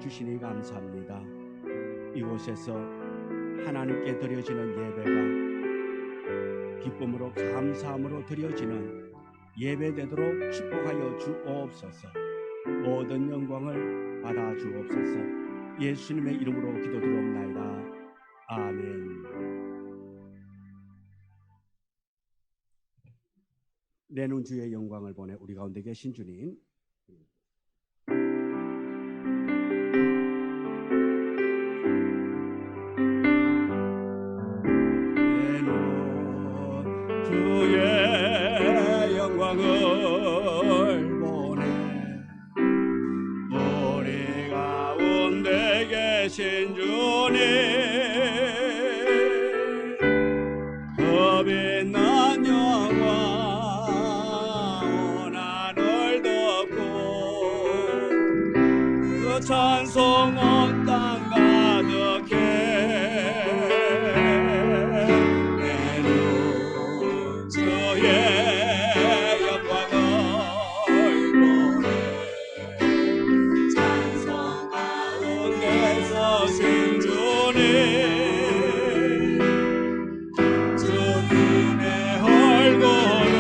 주시니 감사합니다. 이곳에서 하나님께 드려지는 예배가 기쁨으로 감사함으로 드려지는 예배되도록 축복하여 주옵소서. 모든 영광을 받아 주옵소서. 예수님의 이름으로 기도드리옵나이다. 아멘. 내는 주의 영광을 보내 우리 가운데 계신 주님, 내는 주의 영광을 보내 우리 가운데 계신 주님, 빛난 영광 찬송 온 땅 가득해 내는 주의 영광을 보내 찬송 가운데서 신 주님, 주님의 얼굴은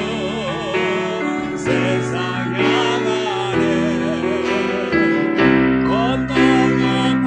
세상 향하네. 건강한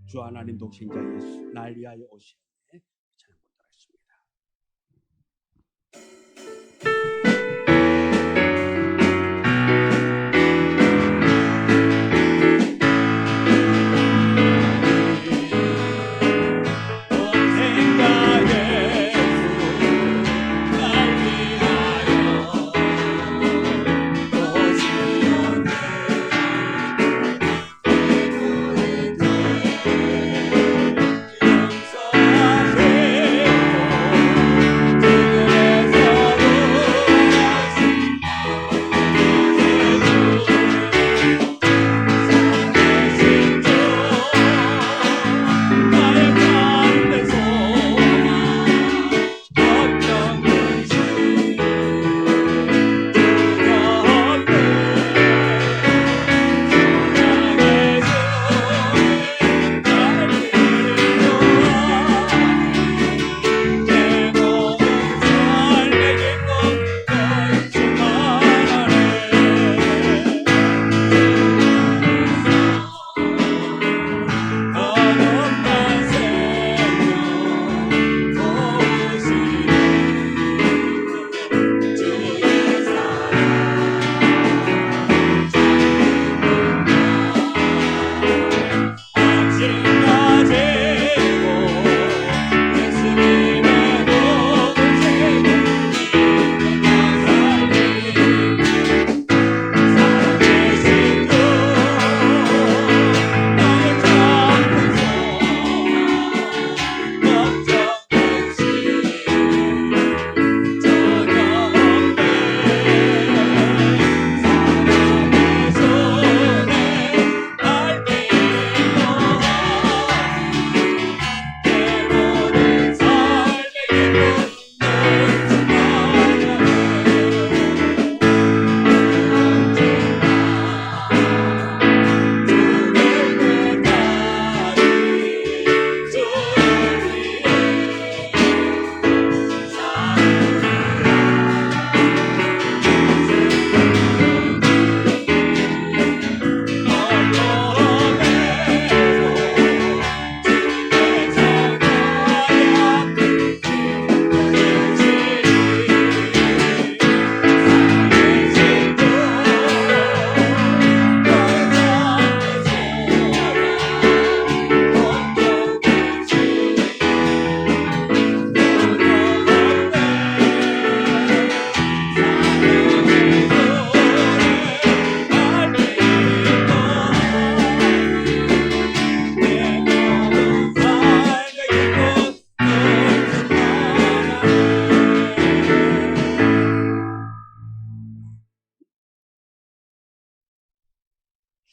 주 하나님 독생자 예수 날 위하여 오시네 찬양 보도록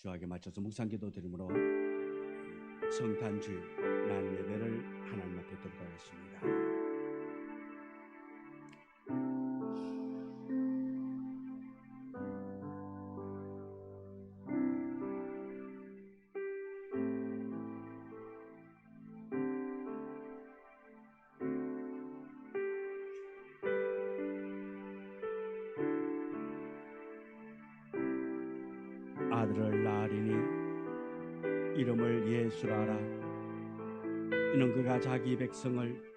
주하게 맞춰서 묵상기도 드림으로 성탄주일 날 예배를 하나님 앞에 드리도록 하겠습니다. 아들을 낳으리니 이름을 예수라라. 이는 그가 자기 백성을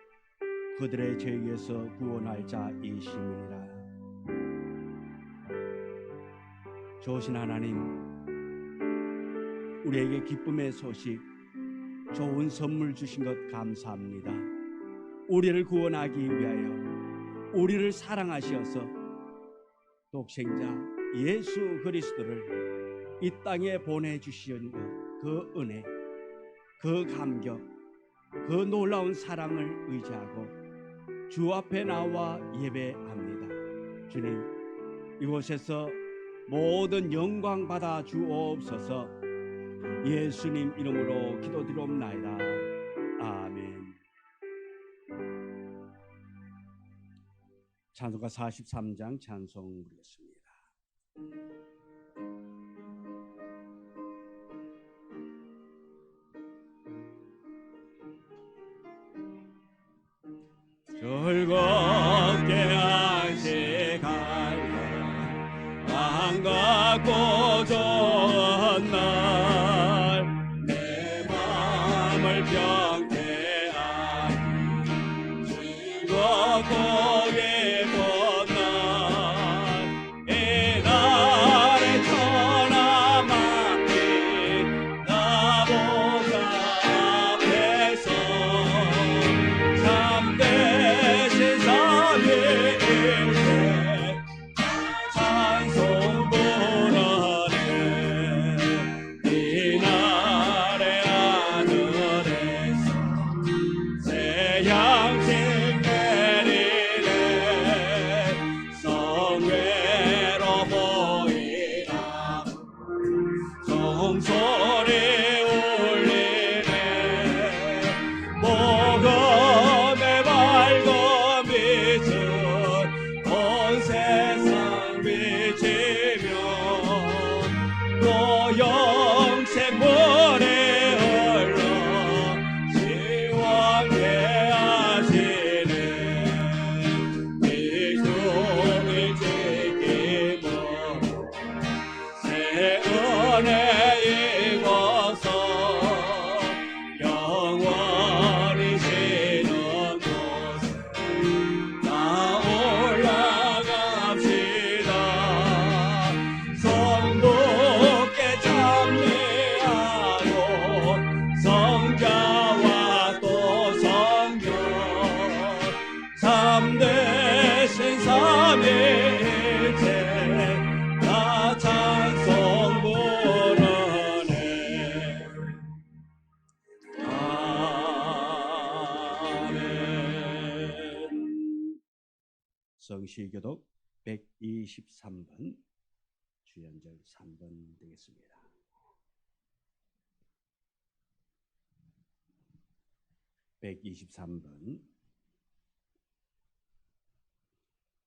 그들의 죄에서 구원할 자이심이니라. 좋으신 하나님, 우리에게 기쁨의 소식, 좋은 선물 주신 것 감사합니다. 우리를 구원하기 위하여 우리를 사랑하셔서 독생자 예수 그리스도를 이 땅에 보내주시는 그 은혜, 그 감격, 그 놀라운 사랑을 의지하고 주 앞에 나와 예배합니다. 주님, 이곳에서 모든 영광 받아 주옵소서. 예수님 이름으로 기도드리옵나이다. 아멘. 찬송가 43장 찬송 부르겠습니다. 즐겁게 안식하여 반갑고 좋은 날 내 맘 명쾌하니 즐겁고 기쁜 날 이 날에 천하만이 나보다 앞에서 참되신 삼위일체 찬송 부르네 이 날의 하늘에서 새 양식 내리네 성회로 보이나 종소리 울리네 복음의 밝은 빛은 온 세상 비치며 또 영생물이 흘러 시원케 하시네 기둥을 지키고 새 은혜 입어서 영원히 쉬는 곳에 다 올라갑시다 성도께 참여하고 성자와 또 성령 참되신 삼위일체 다 찬송 부르네 아멘. 성시교독 123번 주연절 3번 되겠습니다. (123번)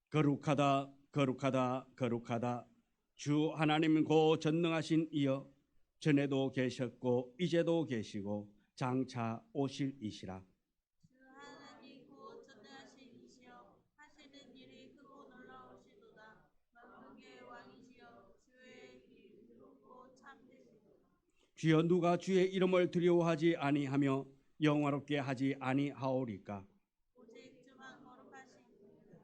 거룩하다 거룩하다 거룩하다 주 하나님 고 전능하신 이여 전에도 계셨고 이제도 계시고 장차 오실 이시라. 주 하나님 곧 전능하신 이시여 하시는 일이 크고 놀라우시도다. 만국의 왕이시여 주의 일 높고 참되시도다. 주여 누가 주의 이름을 두려워하지 아니하며 영화롭게 하지 아니하오리까. 오직 주만 거룩하신 분이다.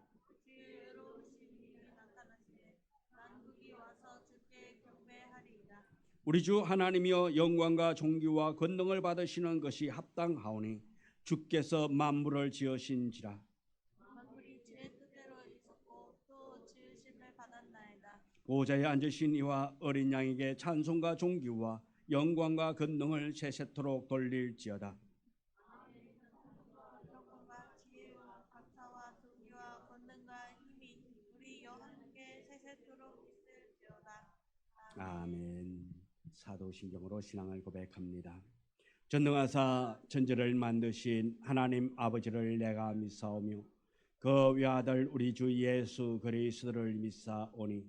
주의 의로우심이 나타나시되 만국이 와서 주께 경배하리이다. 우리 주 하나님이여 영광과 존귀와 권능을 받으시는 것이 합당하오니 주께서 만물을 지으신지라. 만물이 주의 뜻대로 있었고 또 지으심을 받았나이다. 보좌에 앉으신 이와 어린 양에게 찬송과 존귀와 영광과 권능을 세세토록 돌릴지어다. 영광과 지혜와 감사와 존귀와 권능과 힘이 우리 여호와께 세세토록 있을지어다. 아멘. 사도신경으로 신앙을 고백합니다. 전능하사 천지를 만드신 하나님 아버지를 내가 믿사오며 그 외아들 우리 주 예수 그리스도를 믿사오니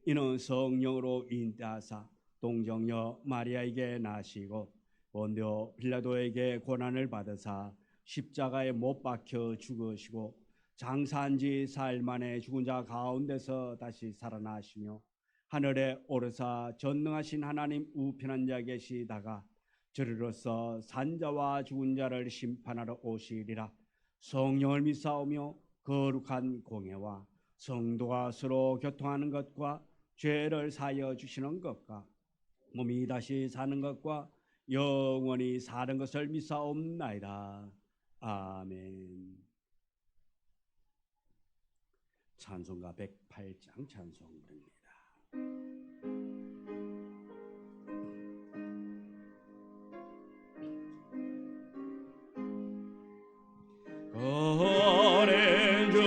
이는 성령으로 인도하사 동정녀 마리아에게 나시고 본디오 빌라도에게 고난을 받으사 십자가에 못 박혀 죽으시고 장사한 지 사흘 만에 죽은 자 가운데서 다시 살아나시며 하늘에 오르사 전능하신 하나님 우편한 자 계시다가 저리로서 산자와 죽은 자를 심판하러 오시리라. 성령을 믿사오며 거룩한 공예와 성도가 서로 교통하는 것과 죄를 사하여 주시는 것과 몸이 다시 사는 것과 영원히 사는 것을 믿사옵나이다. 아멘. 찬송가 108장 찬송부입니다. 어린 주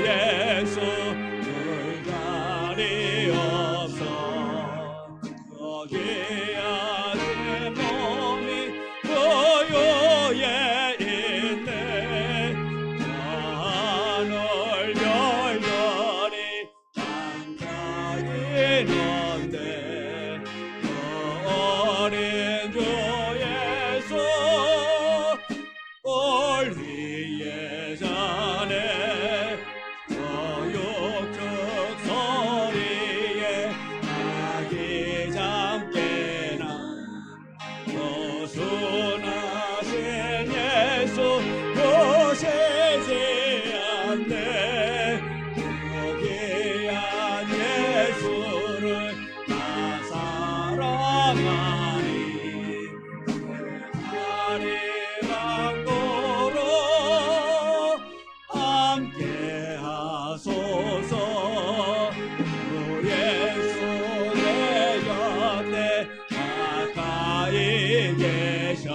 예수 그 자리 없어 거기야 내 몸이 고요에 있네 하늘 별들이 반짝이는데 어린 주 예수 올 위에 자네 거육적 소리에 아기 잠깨나 거순하신 방도로 함께 하소서. 주 예수 내 곁에 가까이 계셔.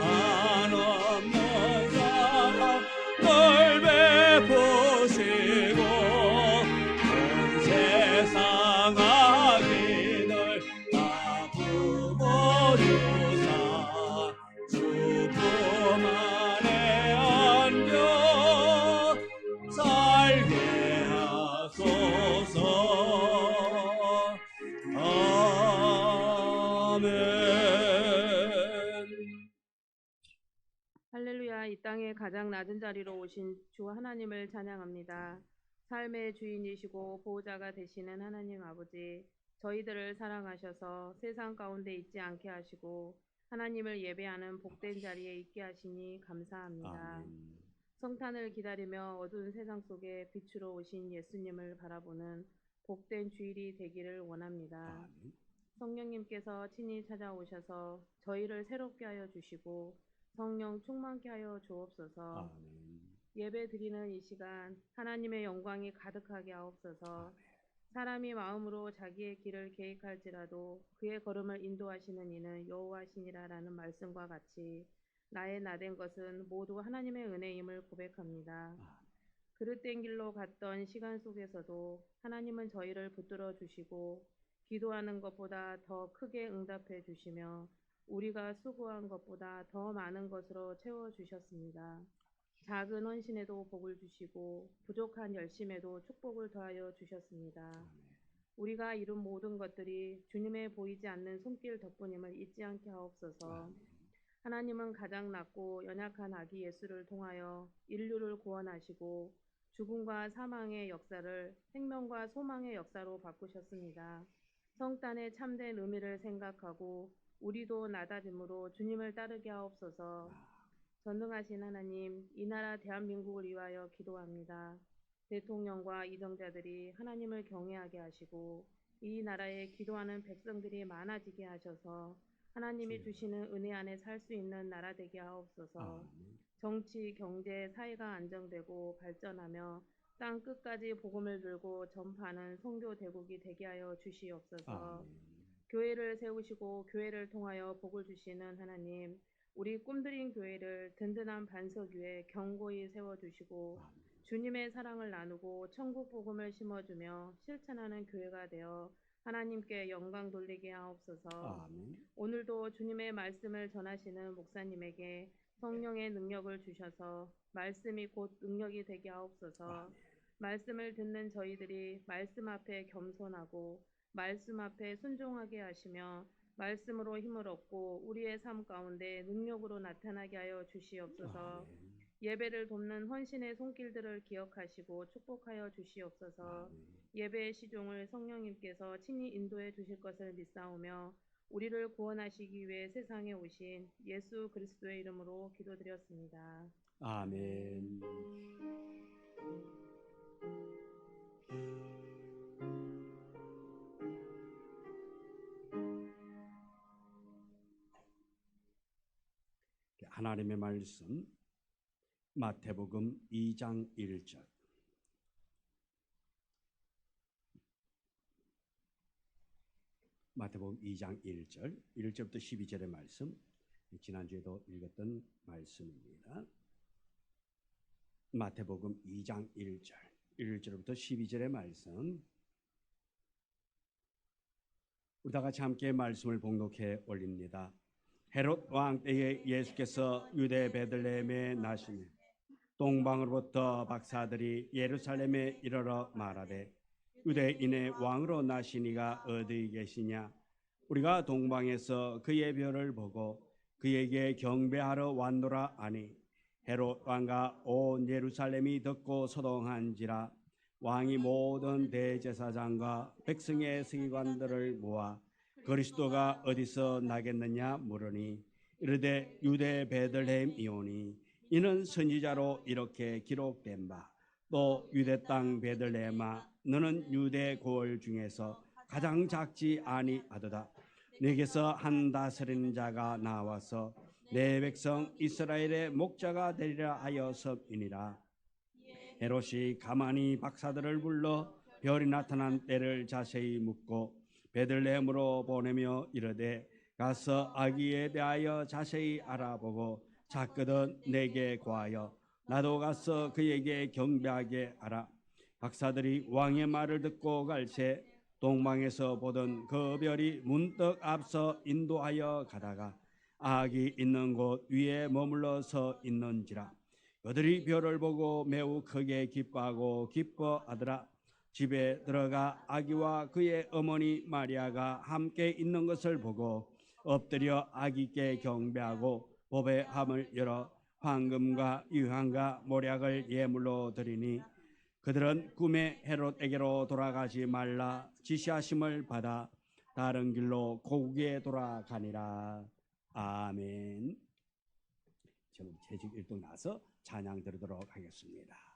한없는 사랑 널 베푸시고 온 세상 악인을 다 품어주사 주품 안에 안겨 살게 하소서. 아멘. 할렐루야. 이 땅의 가장 낮은 자리로 오신 주 하나님을 찬양합니다. 삶의 주인이시고 보호자가 되시는 하나님 아버지, 저희들을 사랑하셔서 세상 가운데 있지 않게 하시고 하나님을 예배하는 복된 자리에 있게 하시니 감사합니다. 아멘. 성탄을 기다리며 어두운 세상 속에 빛으로 오신 예수님을 바라보는 복된 주일이 되기를 원합니다. 아멘. 성령님께서 친히 찾아오셔서 저희를 새롭게 하여 주시고 성령 충만케 하여 주옵소서. 아멘. 예배 드리는 이 시간 하나님의 영광이 가득하게 하옵소서. 사람이 마음으로 자기의 길을 계획할지라도 그의 걸음을 인도하시는 이는 여호와시니라라는 말씀과 같이 나의 나된 것은 모두 하나님의 은혜임을 고백합니다. 그릇된 길로 갔던 시간 속에서도 하나님은 저희를 붙들어 주시고 기도하는 것보다 더 크게 응답해 주시며 우리가 수고한 것보다 더 많은 것으로 채워주셨습니다. 작은 헌신에도 복을 주시고 부족한 열심에도 축복을 더하여 주셨습니다. 우리가 이룬 모든 것들이 주님의 보이지 않는 손길 덕분임을 잊지 않게 하옵소서. 하나님은 가장 낮고 연약한 아기 예수를 통하여 인류를 구원하시고 죽음과 사망의 역사를 생명과 소망의 역사로 바꾸셨습니다. 성탄의 참된 의미를 생각하고 우리도 낮아짐으로 주님을 따르게 하옵소서. 전능하신 하나님, 이 나라 대한민국을 위하여 기도합니다. 대통령과 이정자들이 하나님을 경외하게 하시고 이 나라에 기도하는 백성들이 많아지게 하셔서 하나님이 주시는 은혜 안에 살 수 있는 나라 되게 하옵소서. 정치, 경제, 사회가 안정되고 발전하며 땅 끝까지 복음을 들고 전파하는 선교 대국이 되게 하여 주시옵소서. 교회를 세우시고 교회를 통하여 복을 주시는 하나님, 우리 꿈들인 교회를 든든한 반석 위에 견고히 세워주시고 주님의 사랑을 나누고 천국 복음을 심어주며 실천하는 교회가 되어 하나님께 영광 돌리게 하옵소서. 아멘. 오늘도 주님의 말씀을 전하시는 목사님에게 성령의 능력을 주셔서 말씀이 곧 능력이 되게 하옵소서. 말씀을 듣는 저희들이 말씀 앞에 겸손하고 말씀 앞에 순종하게 하시며 말씀으로 힘을 얻고 우리의 삶 가운데 능력으로 나타나게 하여 주시옵소서. 예배를 돕는 헌신의 손길들을 기억하시고 축복하여 주시옵소서. 예배의 시종을 성령님께서 친히 인도해 주실 것을 믿사오며 우리를 구원하시기 위해 세상에 오신 예수 그리스도의 이름으로 기도드렸습니다. 아멘. 하나님의 말씀 마태복음 2장 1절. 마태복음 2장 1절, 1절부터 12절의 말씀, 지난주에도 읽었던 말씀입니다. 마태복음 2장 1절, 1절부터 12절의 말씀, 우리 다 같이 함께 말씀을 봉독해 올립니다. 헤롯 왕 때에 예수께서 유대 베들레헴에 나시매 동방으로부터 박사들이 예루살렘에 이르러 말하되 유대인의 왕으로 나시니가 어디 계시냐? 우리가 동방에서 그의 별을 보고 그에게 경배하러 왔노라 하니 헤롯 왕과 온 예루살렘이 듣고 소동한지라. 왕이 모든 대제사장과 백성의 서기관들을 모아 그리스도가 어디서 나겠느냐 물으니 이르되 유대 베들레헴이오니 이는 선지자로 이렇게 기록된 바 또 유대 땅 베들레헴아 너는 유대 고을 중에서 가장 작지 아니하도다. 내게서 한 다스리는 자가 나와서 내 백성 이스라엘의 목자가 되리라 하였음이니라. 헤롯이 가만히 박사들을 불러 별이 나타난 때를 자세히 묻고 베들레헴으로 보내며 이르되 가서 아기에 대하여 자세히 알아보고 찾거든 내게 구하여 나도 가서 그에게 경배하게 하라. 박사들이 왕의 말을 듣고 갈새 동방에서 보던 그 별이 문득 앞서 인도하여 가다가 아기 있는 곳 위에 머물러 서 있는지라. 그들이 별을 보고 매우 크게 기뻐하고 기뻐하더라. 집에 들어가 아기와 그의 어머니 마리아가 함께 있는 것을 보고 엎드려 아기께 경배하고 보배 함을 열어 황금과 유향과 모략을 예물로 드리니 그들은 꿈에 헤롯에게로 돌아가지 말라 지시하심을 받아 다른 길로 고국에 돌아가니라. 아멘. 지금 재직 일동 나서 찬양 드리도록 하겠습니다.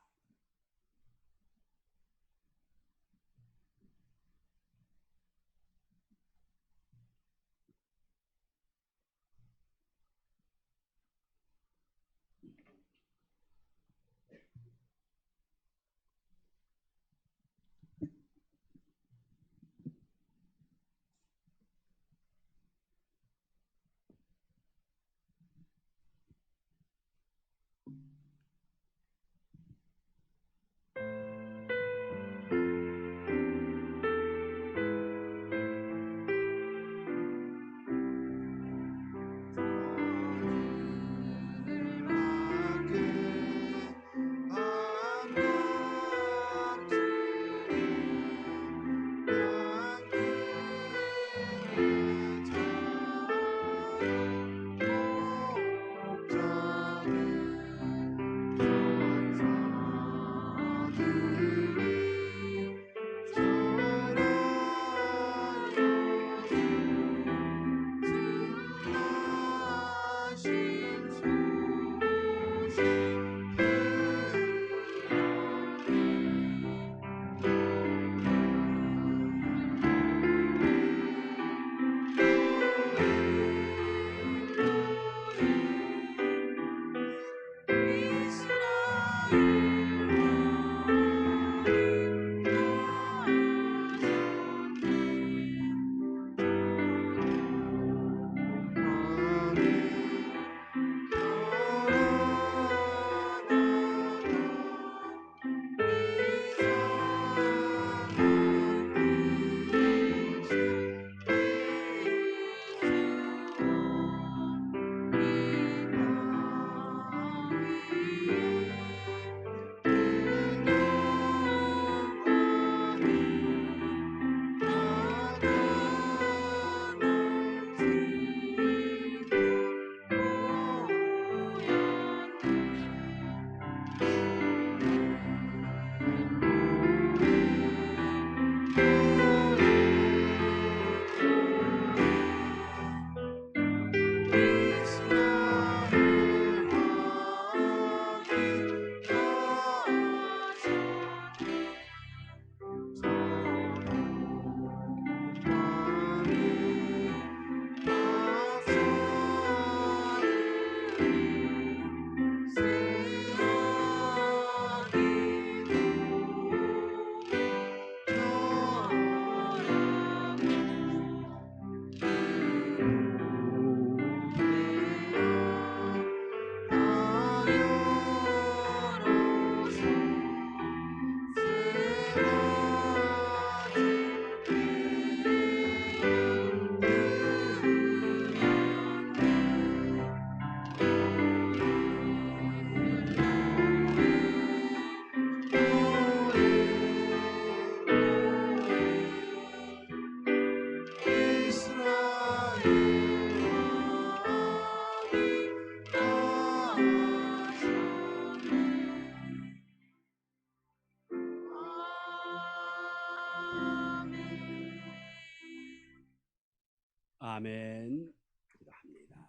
아멘. 기도합니다.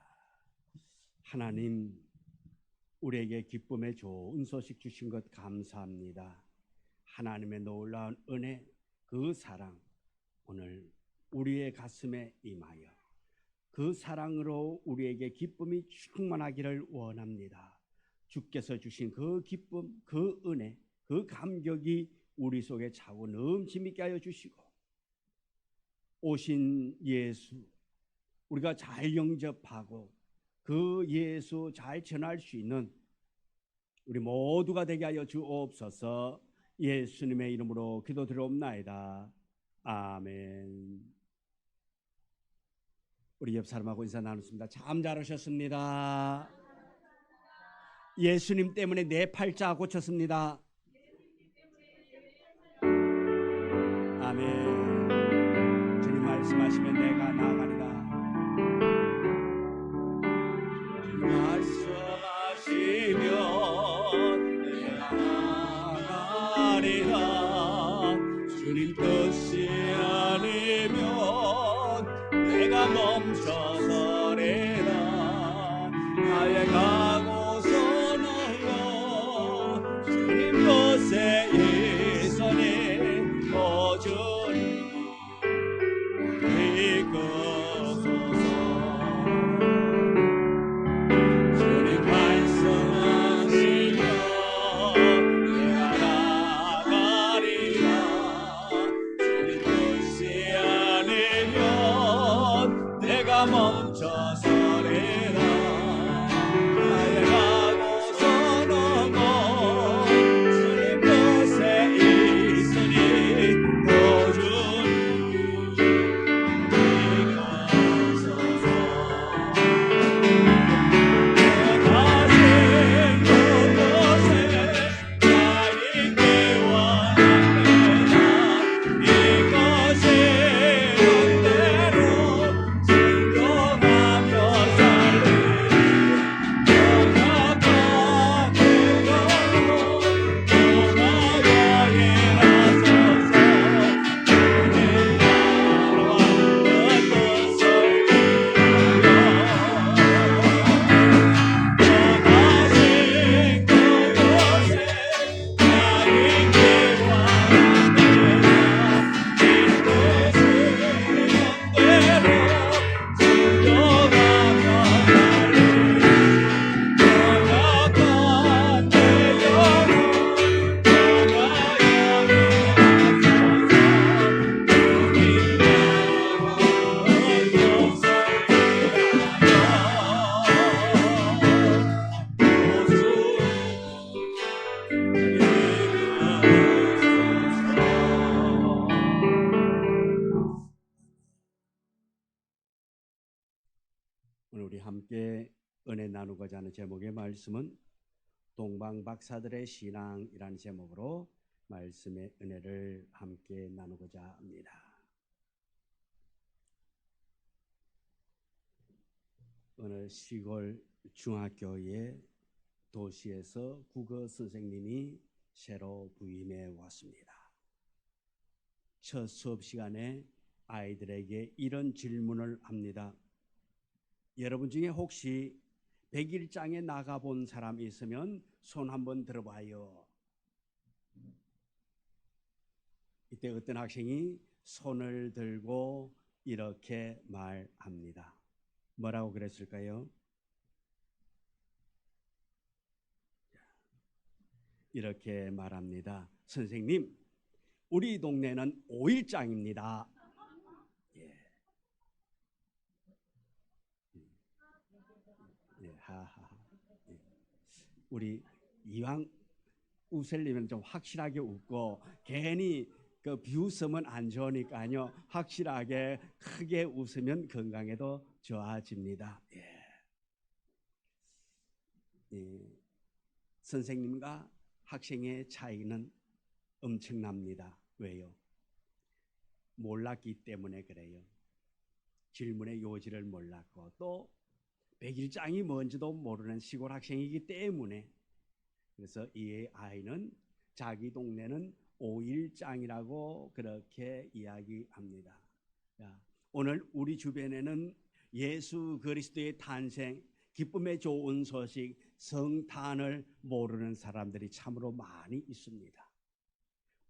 하나님, 우리에게 기쁨의 좋은 소식 주신 것 감사합니다. 하나님의 놀라운 은혜, 그 사랑 오늘 우리의 가슴에 임하여 그 사랑으로 우리에게 기쁨이 충만하기를 원합니다. 주께서 주신 그 기쁨, 그 은혜, 그 감격이 우리 속에 차고 넘치게 있게 하여 주시고, 오신 예수 우리가 잘 영접하고 그 예수 잘 전할 수 있는 우리 모두가 되게 하여 주옵소서. 예수님의 이름으로 기도드리옵나이다. 아멘. 우리 옆 사람하고 인사 나눴습니다. 참 잘하셨습니다. 예수님 때문에 내 팔자 고쳤습니다. 아멘. 주님 말씀하시면 내가 나아가리라. 말씀하시면 내가 나아가리라. 주님 뜻이 아니면 내가 멈춰서리라. 나의 가고서는 주님 뜻에 있으니 오주니 이끄소서. 주님 말씀하시면 내가 나가리라. 주님 뜻이 아니면 내가 멈춰서리라. 나의 가고서는 주님 뜻에 있으니 오주니 이끄소서. 다시 그곳에 나 있기 원합니다. 이것이 넌대로 순종하며 살리. 영원한 그걸로 돌아가게 하소서. 주님 나라와 그 뜻을 이루어 다시 그곳에 나 있기 원합니다. 이 뜻을 영대로 순종하며 살리. 연약한 내 영혼 돌아가게 하소서. 주님 나라와 그 뜻을 오늘 우리 함께 은혜 나누고자 하는 제목의 말씀은 동방박사들의 신앙이라는 제목으로 말씀의 은혜를 함께 나누고자 합니다. 어느 시골 중학교의 도시에서 국어 선생님이 새로 부임해 왔습니다. 첫 수업 시간에 아이들에게 이런 질문을 합니다. 여러분 중에 혹시 백일장에 나가본 사람 있으면 손 한번 들어봐요. 이때 어떤 학생이 손을 들고 이렇게 말합니다. 뭐라고 그랬을까요? 이렇게 말합니다. 선생님, 우리 동네는 5일장입니다. 하하. 우리 이왕 웃으려면 좀 확실하게 웃고, 괜히 그 비웃으면 안 좋으니까요. 확실하게 크게 웃으면 건강에도 좋아집니다. 선생님과 학생의 차이는 엄청납니다. 왜요? 몰랐기 때문에 그래요. 질문의 요지를 몰랐고 또 백일장이 뭔지도 모르는 시골 학생이기 때문에, 그래서 이 아이는 자기 동네는 5일장이라고 그렇게 이야기합니다. 자, 오늘 우리 주변에는 예수 그리스도의 탄생, 기쁨의 좋은 소식, 성탄을 모르는 사람들이 참으로 많이 있습니다.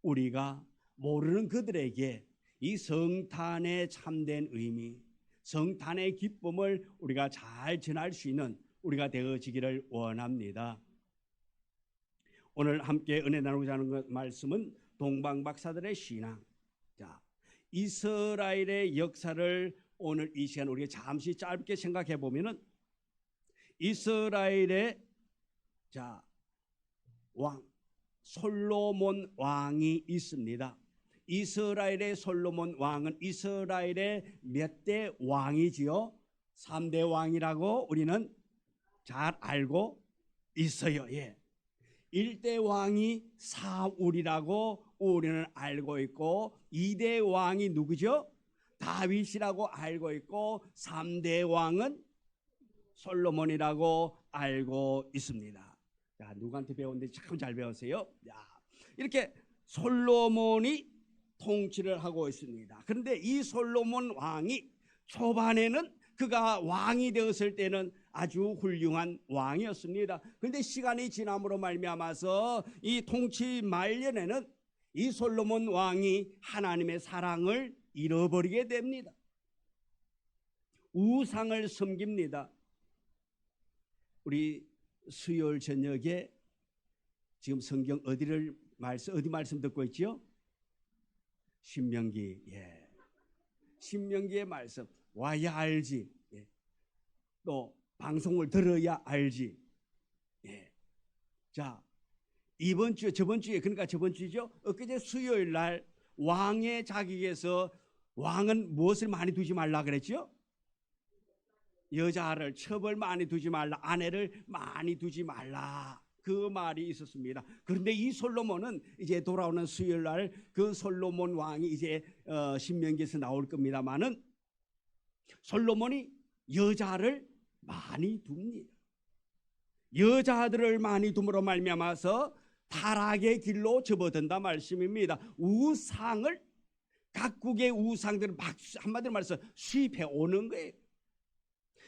우리가 모르는 그들에게 이 성탄의 참된 의미, 성탄의 기쁨을 우리가 잘 전할 수 있는 우리가 되어지기를 원합니다. 오늘 함께 은혜 나누고자 하는 말씀은 동방박사들의 신앙. 자, 이스라엘의 역사를 오늘 이 시간 우리가 잠시 짧게 생각해 보면은 이스라엘의 왕 솔로몬 왕이 있습니다. 이스라엘의 솔로몬 왕은 이스라엘의 몇 대 왕이지요? 3대 왕이라고 우리는 잘 알고 있어요. 예. 1대 왕이 사울이라고 우리는 알고 있고 2대 왕이 누구죠? 다윗이라고 알고 있고 3대 왕은 솔로몬이라고 알고 있습니다. 자, 누구한테 배웠는데 참 잘 배웠어요. 야, 이렇게 솔로몬이 통치를 하고 있습니다. 그런데 이 솔로몬 왕이 초반에는 그가 왕이 되었을 때는 아주 훌륭한 왕이었습니다. 그런데 시간이 지남으로 말미암아서 이 통치 말년에는 이 솔로몬 왕이 하나님의 사랑을 잃어버리게 됩니다. 우상을 섬깁니다. 우리 수요일 저녁에 지금 성경 어디 말씀 듣고 있지요? 신명기. 예. 신명기의 말씀 와야 알지. 예. 또 방송을 들어야 알지. 예. 자, 저번 주에 그러니까 저번 주죠. 엊그제 수요일 날 왕의 자격에서 왕은 무엇을 많이 두지 말라 그랬죠? 여자를 첩을 많이 두지 말라, 아내를 많이 두지 말라, 그 말이 있었습니다. 그런데 이 솔로몬은 이제 돌아오는 수요일 날 그 솔로몬 왕이 이제 신명기에서 나올 겁니다만은 솔로몬이 여자를 많이 둡니다. 여자들을 많이 둠으로 말미암아서 타락의 길로 접어든다 말씀입니다. 우상을 각국의 우상들을 막 한마디로 말해서 수입해 오는 거예요.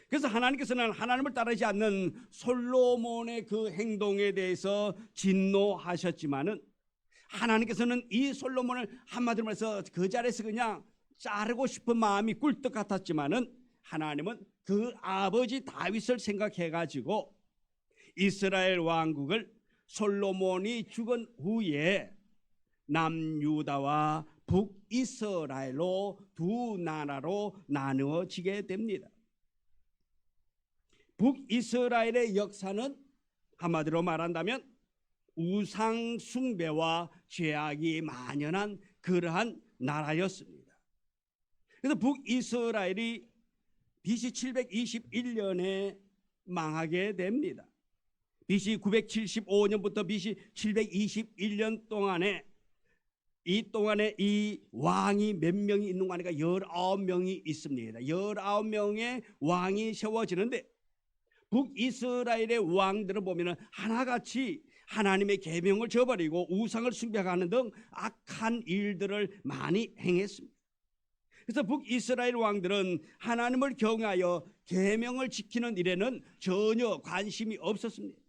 그래서 하나님께서는 하나님을 따르지 않는 솔로몬의 그 행동에 대해서 진노하셨지만은 하나님께서는 이 솔로몬을 한마디로 말해서 그 자리에서 그냥 자르고 싶은 마음이 꿀떡 같았지만은 하나님은 그 아버지 다윗을 생각해 가지고 이스라엘 왕국을 솔로몬이 죽은 후에 남유다와 북이스라엘로 두 나라로 나누어지게 됩니다. 북이스라엘의 역사는 한마디로 말한다면 우상 숭배와 죄악이 만연한 그러한 나라였습니다. 그래서 북이스라엘이 BC 721년에 망하게 됩니다. BC 975년부터 BC 721년 동안에 이 왕이 몇 명이 있는 거 아니까 19명이 있습니다. 19명의 왕이 세워지는데 북이스라엘의 왕들을 보면 하나같이 하나님의 계명을 저버리고 우상을 숭배하는 등 악한 일들을 많이 행했습니다. 그래서 북이스라엘 왕들은 하나님을 경외하여 계명을 지키는 일에는 전혀 관심이 없었습니다.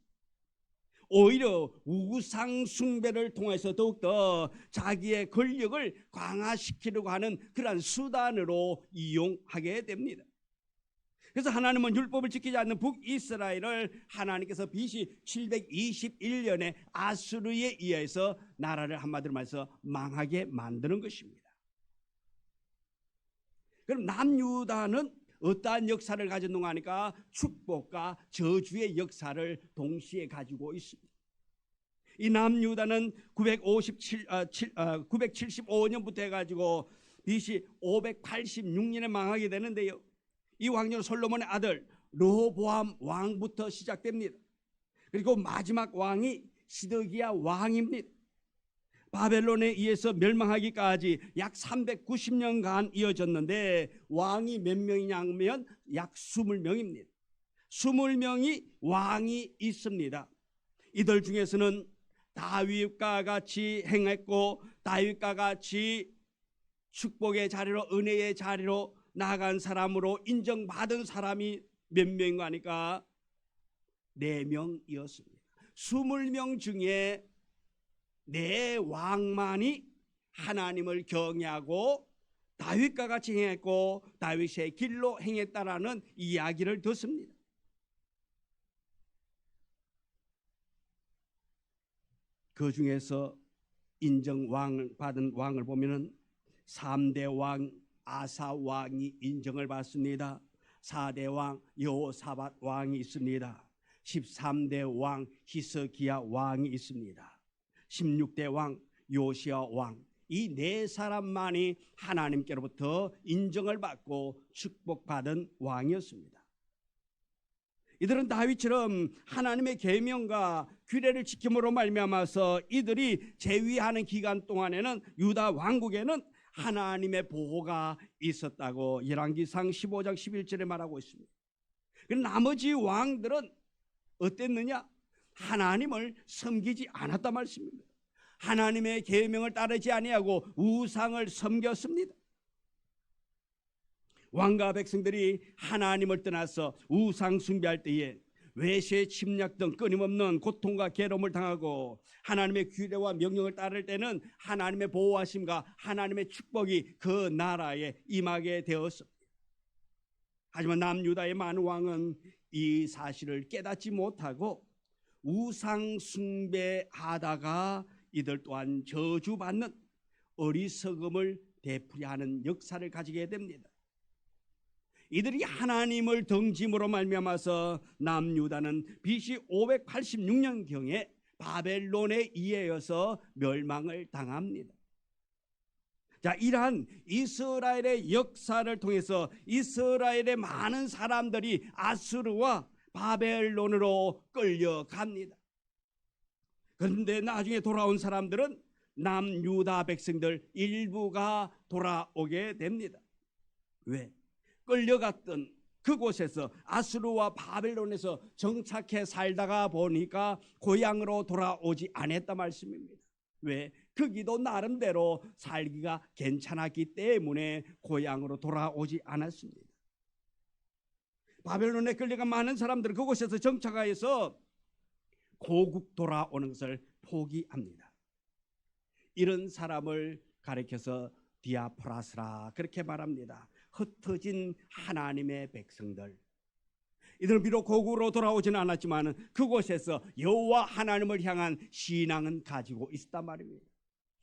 오히려 우상 숭배를 통해서 더욱더 자기의 권력을 강화시키려고 하는 그러한 수단으로 이용하게 됩니다. 그래서 하나님은 율법을 지키지 않는 북이스라엘을 하나님께서 BC 721년에 아수르에 의해서 나라를 한마디로 말해서 망하게 만드는 것입니다. 그럼 남유다는 어떠한 역사를 가졌는가 하니까 축복과 저주의 역사를 동시에 가지고 있습니다. 이 남유다는 975년부터 해가지고 BC 586년에 망하게 되는데요. 이 왕년 솔로몬의 아들 르호보암 왕부터 시작됩니다. 그리고 마지막 왕이 시드기야 왕입니다. 바벨론에 의해서 멸망하기까지 약 390년간 이어졌는데 왕이 몇 명이냐 하면 약 20명입니다. 20명이 왕이 있습니다. 이들 중에서는 다윗과 같이 행했고 다윗과 같이 축복의 자리로 은혜의 자리로 나아간 사람으로 인정받은 사람이 몇 명인가 하니까 4명이었습니다. 20명 중에 4왕만이 하나님을 경외하고 다윗과 같이 행했고 다윗의 길로 행했다라는 이야기를 듣습니다. 그 중에서 인정왕을 받은 왕을 보면은 3대 왕 아사 왕이 인정을 받습니다. 4대 왕 여호사밧 왕이 있습니다. 13대 왕 히스기야 왕이 있습니다. 16대 왕 요시야 왕, 이 네 사람만이 하나님께로부터 인정을 받고 축복받은 왕이었습니다. 이들은 다윗처럼 하나님의 계명과 규례를 지킴으로 말미암아서 이들이 재위하는 기간 동안에는 유다 왕국에는 하나님의 보호가 있었다고 열왕기상 15장 11절에 말하고 있습니다. 나머지 왕들은 어땠느냐? 하나님을 섬기지 않았단 말씀입니다. 하나님의 계명을 따르지 아니하고 우상을 섬겼습니다. 왕과 백성들이 하나님을 떠나서 우상 숭배할 때에 외세 침략 등 끊임없는 고통과 괴로움을 당하고 하나님의 규례와 명령을 따를 때는 하나님의 보호하심과 하나님의 축복이 그 나라에 임하게 되었습니다. 하지만 남유다의 많은 왕은 이 사실을 깨닫지 못하고 우상 숭배하다가 이들 또한 저주받는 어리석음을 되풀이하는 역사를 가지게 됩니다. 이들이 하나님을 등짐으로 말미암아서 남유다는 BC 586년경에 바벨론에 의하여서 멸망을 당합니다. 자, 이러한 이스라엘의 역사를 통해서 이스라엘의 많은 사람들이 아수르와 바벨론으로 끌려갑니다. 그런데 나중에 돌아온 사람들은 남유다 백성들 일부가 돌아오게 됩니다. 왜? 끌려갔던 그곳에서 아수르와 바벨론에서 정착해 살다가 보니까 고향으로 돌아오지 않았다 말씀입니다. 왜? 거기도 나름대로 살기가 괜찮았기 때문에 고향으로 돌아오지 않았습니다. 바벨론에 끌려간 많은 사람들은 그곳에서 정착하여서 고국 돌아오는 것을 포기합니다. 이런 사람을 가리켜서 디아포라스라 그렇게 말합니다. 흩어진 하나님의 백성들. 이들은 비록 고국으로 돌아오지는 않았지만 그곳에서 여호와 하나님을 향한 신앙은 가지고 있었단 말입니다.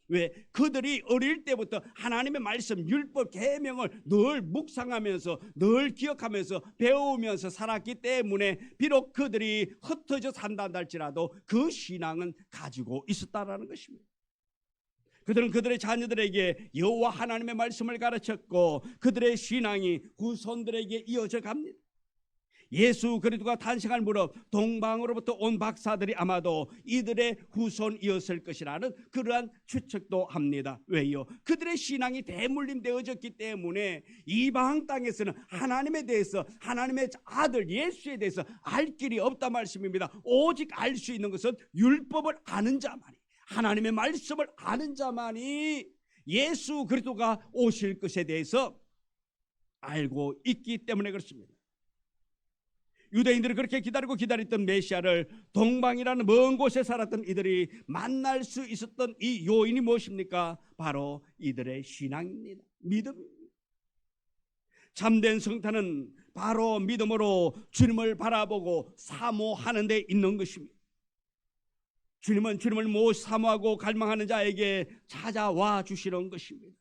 왜? 그들이 어릴 때부터 하나님의 말씀, 율법, 계명을 늘 묵상하면서 늘 기억하면서 배우면서 살았기 때문에 비록 그들이 흩어져 산다 할지라도 그 신앙은 가지고 있었다라는 것입니다. 그들은 그들의 자녀들에게 여호와 하나님의 말씀을 가르쳤고 그들의 신앙이 후손들에게 이어져 갑니다. 예수 그리스도가 탄생할 무렵 동방으로부터 온 박사들이 아마도 이들의 후손이었을 것이라는 그러한 추측도 합니다. 왜요? 그들의 신앙이 대물림되어졌기 때문에 이방 땅에서는 하나님에 대해서, 하나님의 아들 예수에 대해서 알 길이 없단 말씀입니다. 오직 알 수 있는 것은 율법을 아는 자만이, 하나님의 말씀을 아는 자만이 예수 그리스도가 오실 것에 대해서 알고 있기 때문에 그렇습니다. 유대인들이 그렇게 기다리고 기다렸던 메시아를 동방이라는 먼 곳에 살았던 이들이 만날 수 있었던 이 요인이 무엇입니까? 바로 이들의 신앙입니다. 믿음입니다. 참된 성탄은 바로 믿음으로 주님을 바라보고 사모하는 데 있는 것입니다. 주님은 주님을 못 사모하고 갈망하는 자에게 찾아와 주시는 것입니다.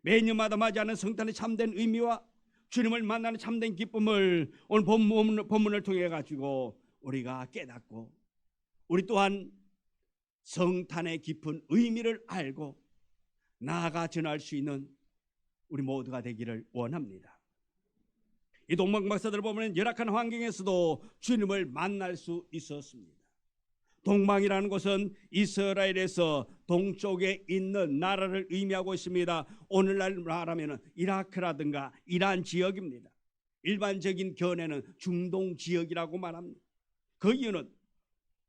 매년마다 맞이하는 성탄의 참된 의미와 주님을 만나는 참된 기쁨을 오늘 본문을 통해 가지고 우리가 깨닫고 우리 또한 성탄의 깊은 의미를 알고 나아가 전할 수 있는 우리 모두가 되기를 원합니다. 이 동방 박사들을 보면 열악한 환경에서도 주님을 만날 수 있었습니다. 동방이라는 곳은 이스라엘에서 동쪽에 있는 나라를 의미하고 있습니다. 오늘날 말하면 이라크라든가 이란 지역입니다. 일반적인 견해는 중동 지역이라고 말합니다. 그 이유는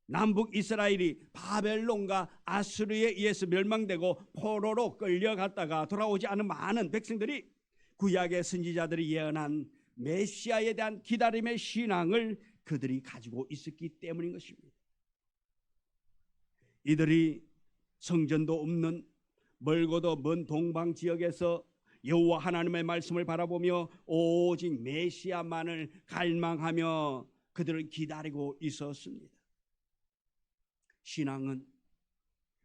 남북 이스라엘이 바벨론과 아수르에 의해서 멸망되고 포로로 끌려갔다가 돌아오지 않은 많은 백성들이 구약의 선지자들이 예언한 메시아에 대한 기다림의 신앙을 그들이 가지고 있었기 때문인 것입니다. 이들이 성전도 없는 멀고도 먼 동방 지역에서 여호와 하나님의 말씀을 바라보며 오직 메시아만을 갈망하며 그들은 기다리고 있었습니다. 신앙은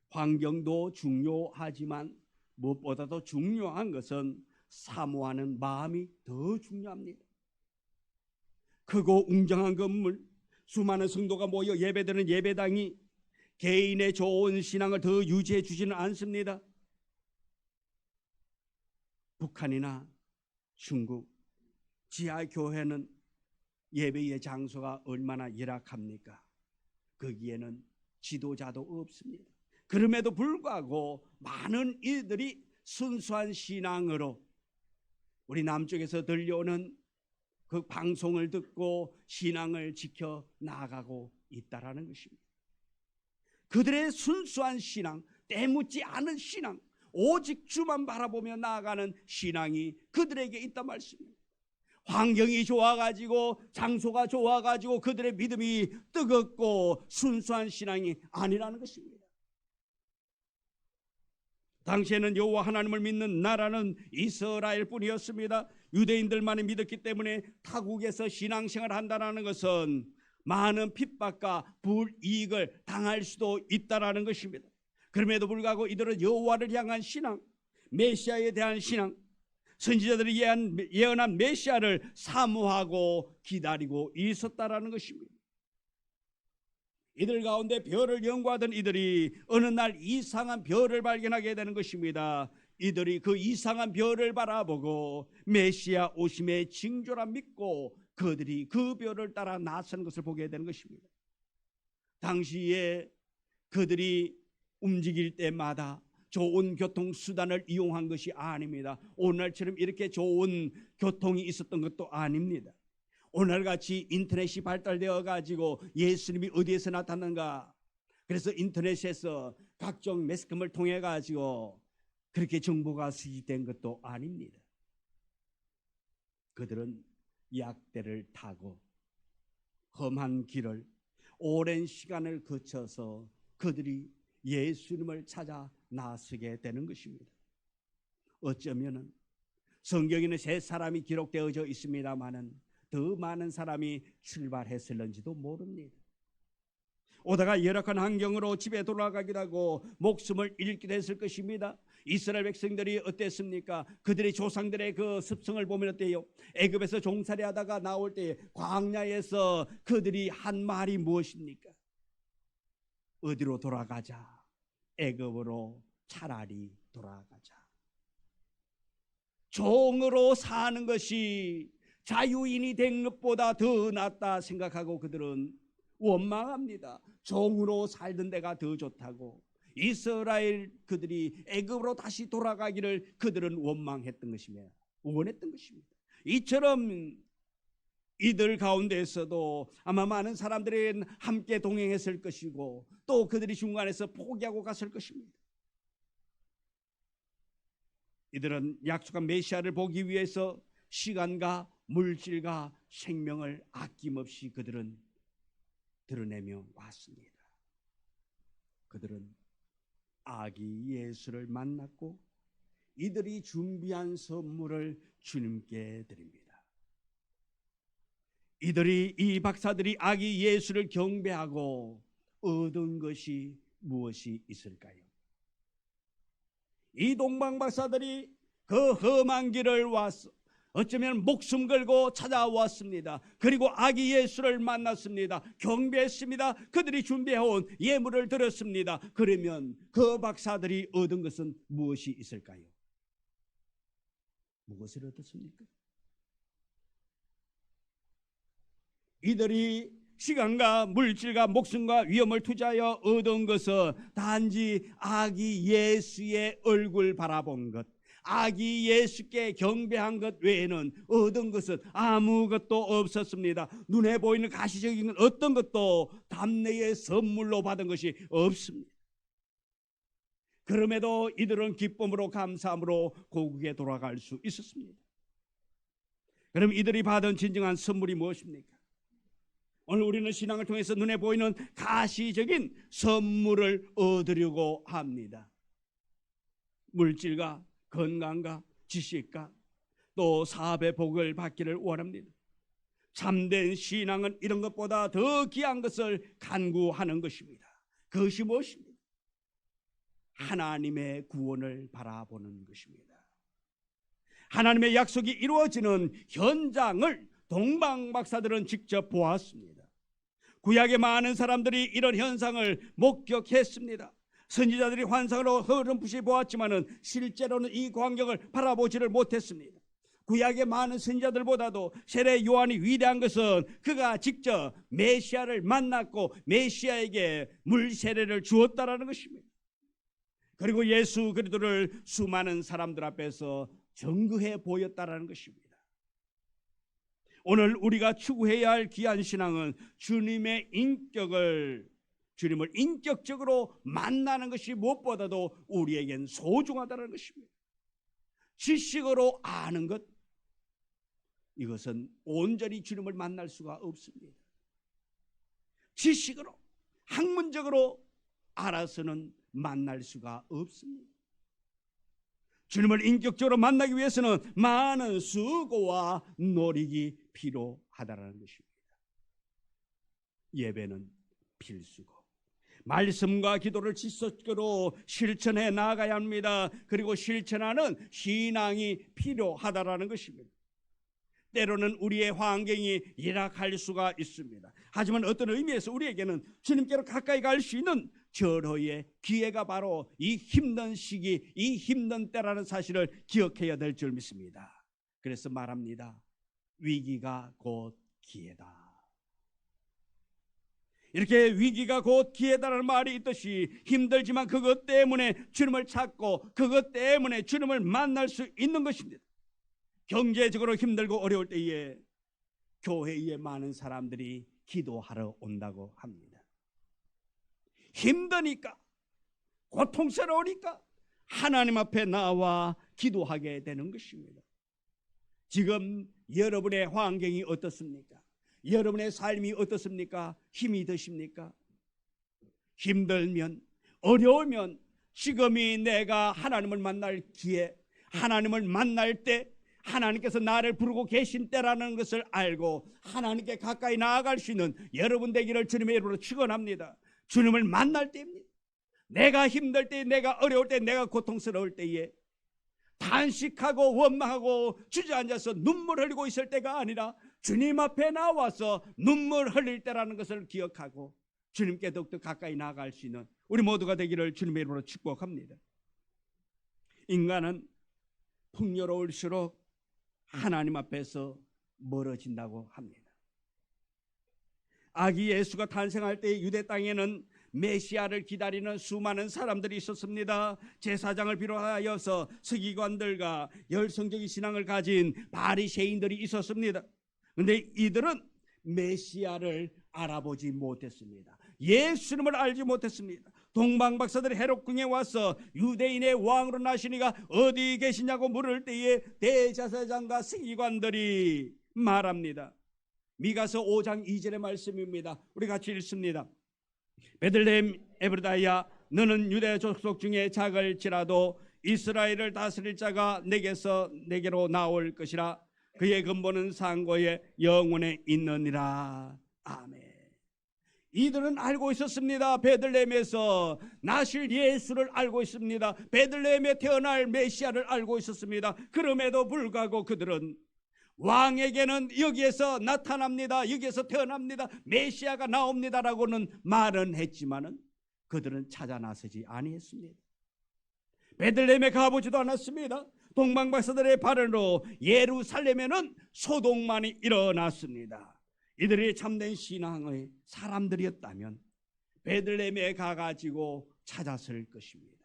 환경도 중요하지만 무엇보다도 중요한 것은 사모하는 마음이 더 중요합니다. 크고 웅장한 건물, 수많은 성도가 모여 예배드리는 예배당이 개인의 좋은 신앙을 더 유지해 주지는 않습니다. 북한이나 중국 지하교회는 예배의 장소가 얼마나 열악합니까? 거기에는 지도자도 없습니다. 그럼에도 불구하고 많은 이들이 순수한 신앙으로 우리 남쪽에서 들려오는 그 방송을 듣고 신앙을 지켜 나아가고 있다라는 것입니다. 그들의 순수한 신앙, 때묻지 않은 신앙, 오직 주만 바라보며 나아가는 신앙이 그들에게 있단 말씀입니다. 환경이 좋아가지고 장소가 좋아가지고 그들의 믿음이 뜨겁고 순수한 신앙이 아니라는 것입니다. 당시에는 여호와 하나님을 믿는 나라는 이스라엘 뿐이었습니다. 유대인들만이 믿었기 때문에 타국에서 신앙생활을 한다는 것은 많은 핍박과 불이익을 당할 수도 있다는 것입니다. 그럼에도 불구하고 이들은 여호와를 향한 신앙, 메시아에 대한 신앙, 선지자들이 예언한 메시아를 사모하고 기다리고 있었다라는 것입니다. 이들 가운데 별을 연구하던 이들이 어느 날 이상한 별을 발견하게 되는 것입니다. 이들이 그 이상한 별을 바라보고 메시아 오심의 징조라 믿고 그들이 그 별을 따라 나서는 것을 보게 되는 것입니다. 당시에 그들이 움직일 때마다 좋은 교통수단을 이용한 것이 아닙니다. 오늘처럼 이렇게 좋은 교통이 있었던 것도 아닙니다. 오늘같이 인터넷이 발달되어 가지고 예수님이 어디에서 나타났는가, 그래서 인터넷에서 각종 매스컴을 통해 가지고 그렇게 정보가 수집된 것도 아닙니다. 그들은 약대를 타고 험한 길을 오랜 시간을 거쳐서 그들이 예수님을 찾아 나서게 되는 것입니다. 어쩌면은 성경에는 세 사람이 기록되어져 있습니다마는 더 많은 사람이 출발했을는지도 모릅니다. 오다가 열악한 환경으로 집에 돌아가기도 하고 목숨을 잃기도 했을 것입니다. 이스라엘 백성들이 어땠습니까? 그들의 조상들의 그 습성을 보면 어때요? 애굽에서 종살이 하다가 나올 때 광야에서 그들이 한 말이 무엇입니까? 어디로 돌아가자? 애굽으로 차라리 돌아가자. 종으로 사는 것이 자유인이 된 것보다 더 낫다 생각하고 그들은 원망합니다. 종으로 살던 데가 더 좋다고. 이스라엘 그들이 애굽으로 다시 돌아가기를 그들은 원망했던 것입니다. 원했던 것입니다. 이처럼 이들 가운데에서도 아마 많은 사람들이 함께 동행했을 것이고 또 그들이 중간에서 포기하고 갔을 것입니다. 이들은 약속한 메시아를 보기 위해서 시간과 물질과 생명을 아낌없이 그들은 드러내며 왔습니다. 그들은 아기 예수를 만났고 이들이 준비한 선물을 주님께 드립니다. 이들이 이 박사들이 아기 예수를 경배하고 얻은 것이 무엇이 있을까요? 이 동방 박사들이 그 험한 길을 와서 어쩌면 목숨 걸고 찾아왔습니다. 그리고 아기 예수를 만났습니다. 경배했습니다. 그들이 준비해온 예물을 드렸습니다. 그러면 그 박사들이 얻은 것은 무엇이 있을까요? 무엇을 얻었습니까? 이들이 시간과 물질과 목숨과 위험을 투자하여 얻은 것은 단지 아기 예수의 얼굴 바라본 것, 아기 예수께 경배한 것 외에는 얻은 것은 아무것도 없었습니다. 눈에 보이는 가시적인 어떤 것도 담내의 선물로 받은 것이 없습니다. 그럼에도 이들은 기쁨으로 감사함으로 고국에 돌아갈 수 있었습니다. 그럼 이들이 받은 진정한 선물이 무엇입니까? 오늘 우리는 신앙을 통해서 눈에 보이는 가시적인 선물을 얻으려고 합니다. 물질과 건강과 지실까? 또 사업의 복을 받기를 원합니다. 참된 신앙은 이런 것보다 더 귀한 것을 간구하는 것입니다. 그것이 무엇입니까? 하나님의 구원을 바라보는 것입니다. 하나님의 약속이 이루어지는 현장을 동방박사들은 직접 보았습니다. 구약의 많은 사람들이 이런 현상을 목격했습니다. 선지자들이 환상으로 흐름없이 보았지만은 실제로는 이 광경을 바라보지를 못했습니다. 구약의 많은 선지자들보다도 세례 요한이 위대한 것은 그가 직접 메시아를 만났고 메시아에게 물 세례를 주었다라는 것입니다. 그리고 예수 그리스도를 수많은 사람들 앞에서 증거해 보였다라는 것입니다. 오늘 우리가 추구해야 할 귀한 신앙은 주님을 인격적으로 만나는 것이 무엇보다도 우리에겐 소중하다는 것입니다. 지식으로 아는 것, 이것은 온전히 주님을 만날 수가 없습니다. 지식으로, 학문적으로 알아서는 만날 수가 없습니다. 주님을 인격적으로 만나기 위해서는 많은 수고와 노력이 필요하다는 것입니다. 예배는 필수고 말씀과 기도를 지속적으로 실천해 나가야 합니다. 그리고 실천하는 신앙이 필요하다는 것입니다. 때로는 우리의 환경이 열악할 수가 있습니다. 하지만 어떤 의미에서 우리에게는 주님께로 가까이 갈 수 있는 절호의 기회가 바로 이 힘든 시기, 이 힘든 때라는 사실을 기억해야 될 줄 믿습니다. 그래서 말합니다. 위기가 곧 기회다. 이렇게 위기가 곧 기회다라는 말이 있듯이 힘들지만 그것 때문에 주님을 찾고 그것 때문에 주님을 만날 수 있는 것입니다. 경제적으로 힘들고 어려울 때에 교회에 많은 사람들이 기도하러 온다고 합니다. 힘드니까, 고통스러우니까 하나님 앞에 나와 기도하게 되는 것입니다. 지금 여러분의 환경이 어떻습니까? 여러분의 삶이 어떻습니까? 힘이 드십니까? 힘들면, 어려우면 지금이 내가 하나님을 만날 기회, 하나님을 만날 때, 하나님께서 나를 부르고 계신 때라는 것을 알고 하나님께 가까이 나아갈 수 있는 여러분 되기를 주님의 이름으로 축원합니다. 주님을 만날 때입니다. 내가 힘들 때, 내가 어려울 때, 내가 고통스러울 때에 단식하고 원망하고 주저앉아서 눈물 흘리고 있을 때가 아니라 주님 앞에 나와서 눈물 흘릴 때라는 것을 기억하고 주님께 더욱더 가까이 나아갈 수 있는 우리 모두가 되기를 주님의 이름으로 축복합니다. 인간은 풍요로울수록 하나님 앞에서 멀어진다고 합니다. 아기 예수가 탄생할 때 유대 땅에는 메시아를 기다리는 수많은 사람들이 있었습니다. 제사장을 비롯하여서 서기관들과 열성적인 신앙을 가진 바리새인들이 있었습니다. 그런데 이들은 메시아를 알아보지 못했습니다. 예수님을 알지 못했습니다. 동방박사들이 헤롯궁에 와서 유대인의 왕으로 나시니가 어디 계시냐고 물을 때에 대제사장과 서기관들이 말합니다. 미가서 5장 2절의 말씀입니다. 우리 같이 읽습니다. 베들레헴 에브라다야, 너는 유대 족속 중에 작을지라도 이스라엘을 다스릴 자가 내게로 나올 것이라. 그의 근본은 상고의 영원에 있느니라. 아멘. 이들은 알고 있었습니다. 베들레헴에서 나실 예수를 알고 있습니다. 베들레헴에 태어날 메시아를 알고 있었습니다. 그럼에도 불구하고 그들은 왕에게는 여기에서 나타납니다, 여기에서 태어납니다, 메시아가 나옵니다라고는 말은 했지만은 그들은 찾아 나서지 아니했습니다. 베들레헴에 가보지도 않았습니다. 동방박사들의 발언으로 예루살렘에는 소동만이 일어났습니다. 이들이 참된 신앙의 사람들이었다면 베들레헴에 가가지고 찾았을 것입니다.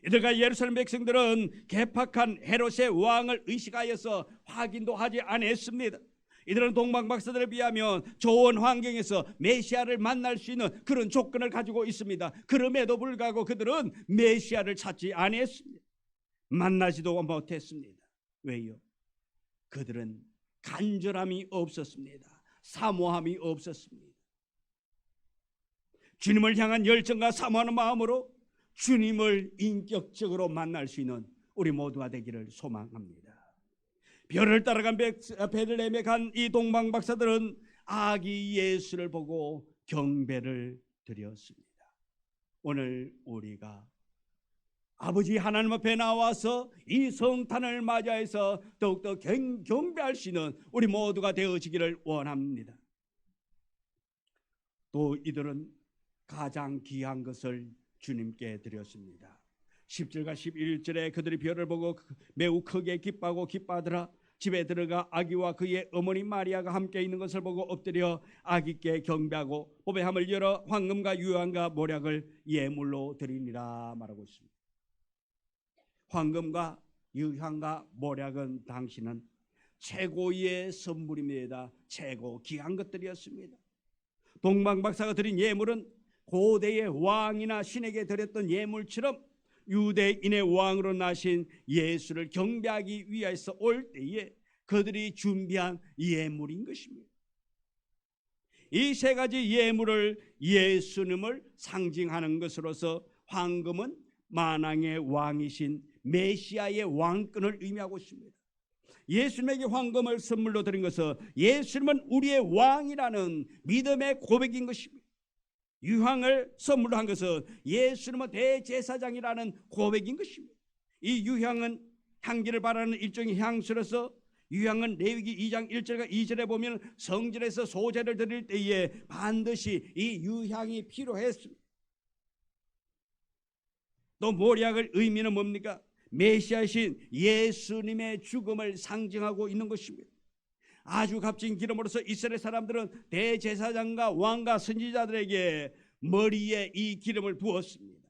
이들과 예루살렘 백성들은 개팍한 헤롯의 왕을 의식하여서 확인도 하지 않았습니다. 이들은 동방박사들에 비하면 좋은 환경에서 메시아를 만날 수 있는 그런 조건을 가지고 있습니다. 그럼에도 불구하고 그들은 메시아를 찾지 않았습니다. 만나지도 못했습니다. 왜요? 그들은 간절함이 없었습니다. 사모함이 없었습니다. 주님을 향한 열정과 사모하는 마음으로 주님을 인격적으로 만날 수 있는 우리 모두가 되기를 소망합니다. 별을 따라간 베들레헴에 간 이 동방 박사들은 아기 예수를 보고 경배를 드렸습니다. 오늘 우리가 아버지 하나님 앞에 나와서 이 성탄을 맞이해서 더욱더 경배할 수 있는 우리 모두가 되어지기를 원합니다. 또 이들은 가장 귀한 것을 주님께 드렸습니다. 10절과 11절에 그들이 별을 보고 매우 크게 기뻐하고 기뻐하더라. 집에 들어가 아기와 그의 어머니 마리아가 함께 있는 것을 보고 엎드려 아기께 경배하고 보배함을 열어 황금과 유황과 모략을 예물로 드리니라 말하고 있습니다. 황금과 유황과 모략은 당시는 최고의 선물입니다. 최고 귀한 것들이었습니다. 동방박사가 드린 예물은 고대의 왕이나 신에게 드렸던 예물처럼 유대인의 왕으로 나신 예수를 경배하기 위해서 올 때에 그들이 준비한 예물인 것입니다. 이 세 가지 예물을 예수님을 상징하는 것으로서 황금은 만왕의 왕이신 메시아의 왕권을 의미하고 있습니다. 예수님에게 황금을 선물로 드린 것은 예수님은 우리의 왕이라는 믿음의 고백인 것입니다. 유향을 선물로 한 것은 예수님은 대제사장이라는 고백인 것입니다. 이 유향은 향기를 바라는 일종의 향수로서 유향은 레위기 2장 1절과 2절에 보면 성전에서 소제를 드릴 때에 반드시 이 유향이 필요했습니다. 또 모략의 의미는 뭡니까? 메시아이신 예수님의 죽음을 상징하고 있는 것입니다. 아주 값진 기름으로서 이스라엘 사람들은 대제사장과 왕과 선지자들에게 머리에 이 기름을 부었습니다.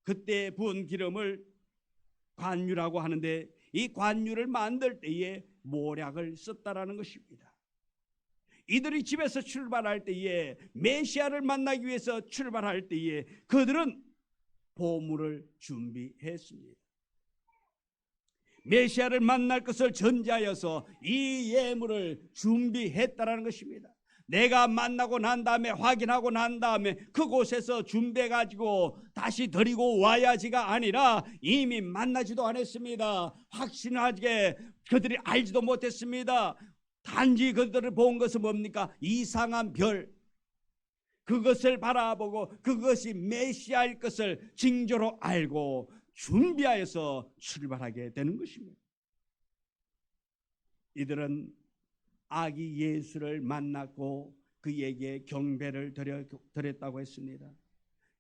그때 부은 기름을 관유라고 하는데 이 관유를 만들 때에 모략을 썼다라는 것입니다. 이들이 집에서 출발할 때에 메시아를 만나기 위해서 출발할 때에 그들은 보물을 준비했습니다. 메시아를 만날 것을 전제하여서 이 예물을 준비했다라는 것입니다. 내가 만나고 난 다음에 확인하고 난 다음에 그곳에서 준비해가지고 다시 드리고 와야지가 아니라 이미 만나지도 않았습니다. 확신하게 그들이 알지도 못했습니다. 단지 그들을 본 것은 뭡니까? 이상한 별, 그것을 바라보고 그것이 메시아일 것을 징조로 알고 준비하여서 출발하게 되는 것입니다. 이들은 아기 예수를 만났고 그에게 경배를 드렸다고 했습니다.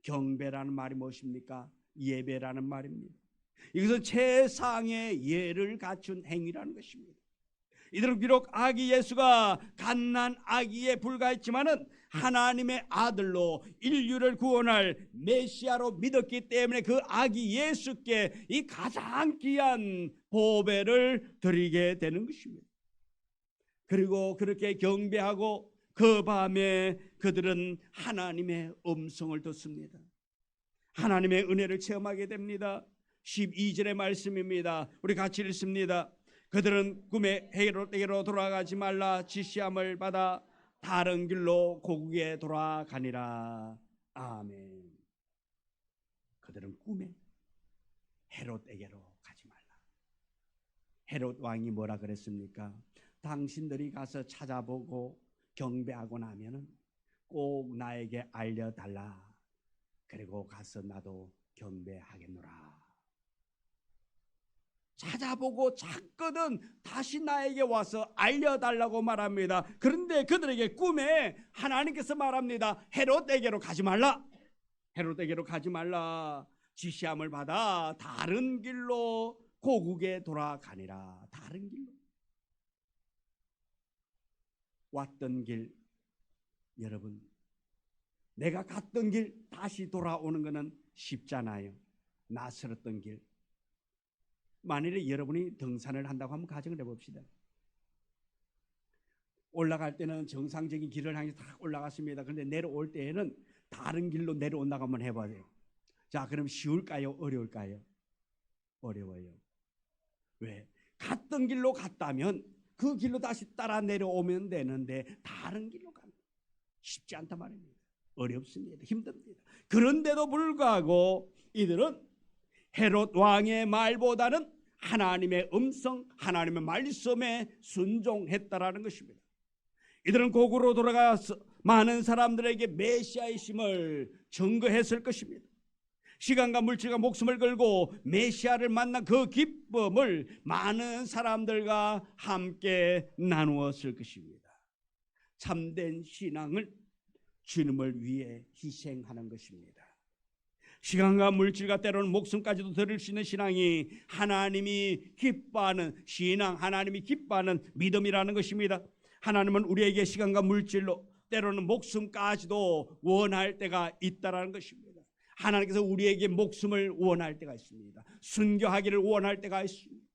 경배라는 말이 무엇입니까? 예배라는 말입니다. 이것은 최상의 예를 갖춘 행위라는 것입니다. 이들은 비록 아기 예수가 갓난 아기에 불과했지만은 하나님의 아들로 인류를 구원할 메시아로 믿었기 때문에 그 아기 예수께 이 가장 귀한 보배를 드리게 되는 것입니다. 그리고 그렇게 경배하고 그 밤에 그들은 하나님의 음성을 듣습니다. 하나님의 은혜를 체험하게 됩니다. 12절의 말씀입니다. 우리 같이 읽습니다. 그들은 꿈에 헤롯에게로 돌아가지 말라 지시함을 받아 다른 길로 고국에 돌아가니라. 아멘. 그들은 꿈에 헤롯에게로 가지 말라. 헤롯 왕이 뭐라 그랬습니까? 당신들이 가서 찾아보고 경배하고 나면은 꼭 나에게 알려달라. 그리고 가서 나도 경배하겠노라. 찾아보고 찾거든 다시 나에게 와서 알려달라고 말합니다. 그런데 그들에게 꿈에 하나님께서 말합니다. 헤롯에게로 가지 말라. 헤롯에게로 가지 말라. 지시함을 받아 다른 길로 고국에 돌아가니라. 다른 길로. 왔던 길, 여러분, 내가 갔던 길 다시 돌아오는 것은 쉽잖아요. 낯설었던 길. 만일에 여러분이 등산을 한다고 하면 가정을 해봅시다. 올라갈 때는 정상적인 길을 향해서 다 올라갔습니다. 그런데 내려올 때에는 다른 길로 내려온다고 한번 해봐요. 자, 그럼 쉬울까요? 어려울까요? 어려워요. 왜? 갔던 길로 갔다면 그 길로 다시 따라 내려오면 되는데 다른 길로 가는 쉽지 않단 말입니다. 어렵습니다. 힘듭니다. 그런데도 불구하고 이들은 헤롯 왕의 말보다는 하나님의 음성, 하나님의 말씀에 순종했다라는 것입니다. 이들은 고국으로 돌아가서 많은 사람들에게 메시아의 심을 증거했을 것입니다. 시간과 물질과 목숨을 걸고 메시아를 만난 그 기쁨을 많은 사람들과 함께 나누었을 것입니다. 참된 신앙을 주님을 위해 희생하는 것입니다. 시간과 물질과 때로는 목숨까지도 드릴 수 있는 신앙이 하나님이 기뻐하는 신앙, 하나님이 기뻐하는 믿음이라는 것입니다. 하나님은 우리에게 시간과 물질로 때로는 목숨까지도 원할 때가 있다라는 것입니다. 하나님께서 우리에게 목숨을 원할 때가 있습니다. 순교하기를 원할 때가 있습니다.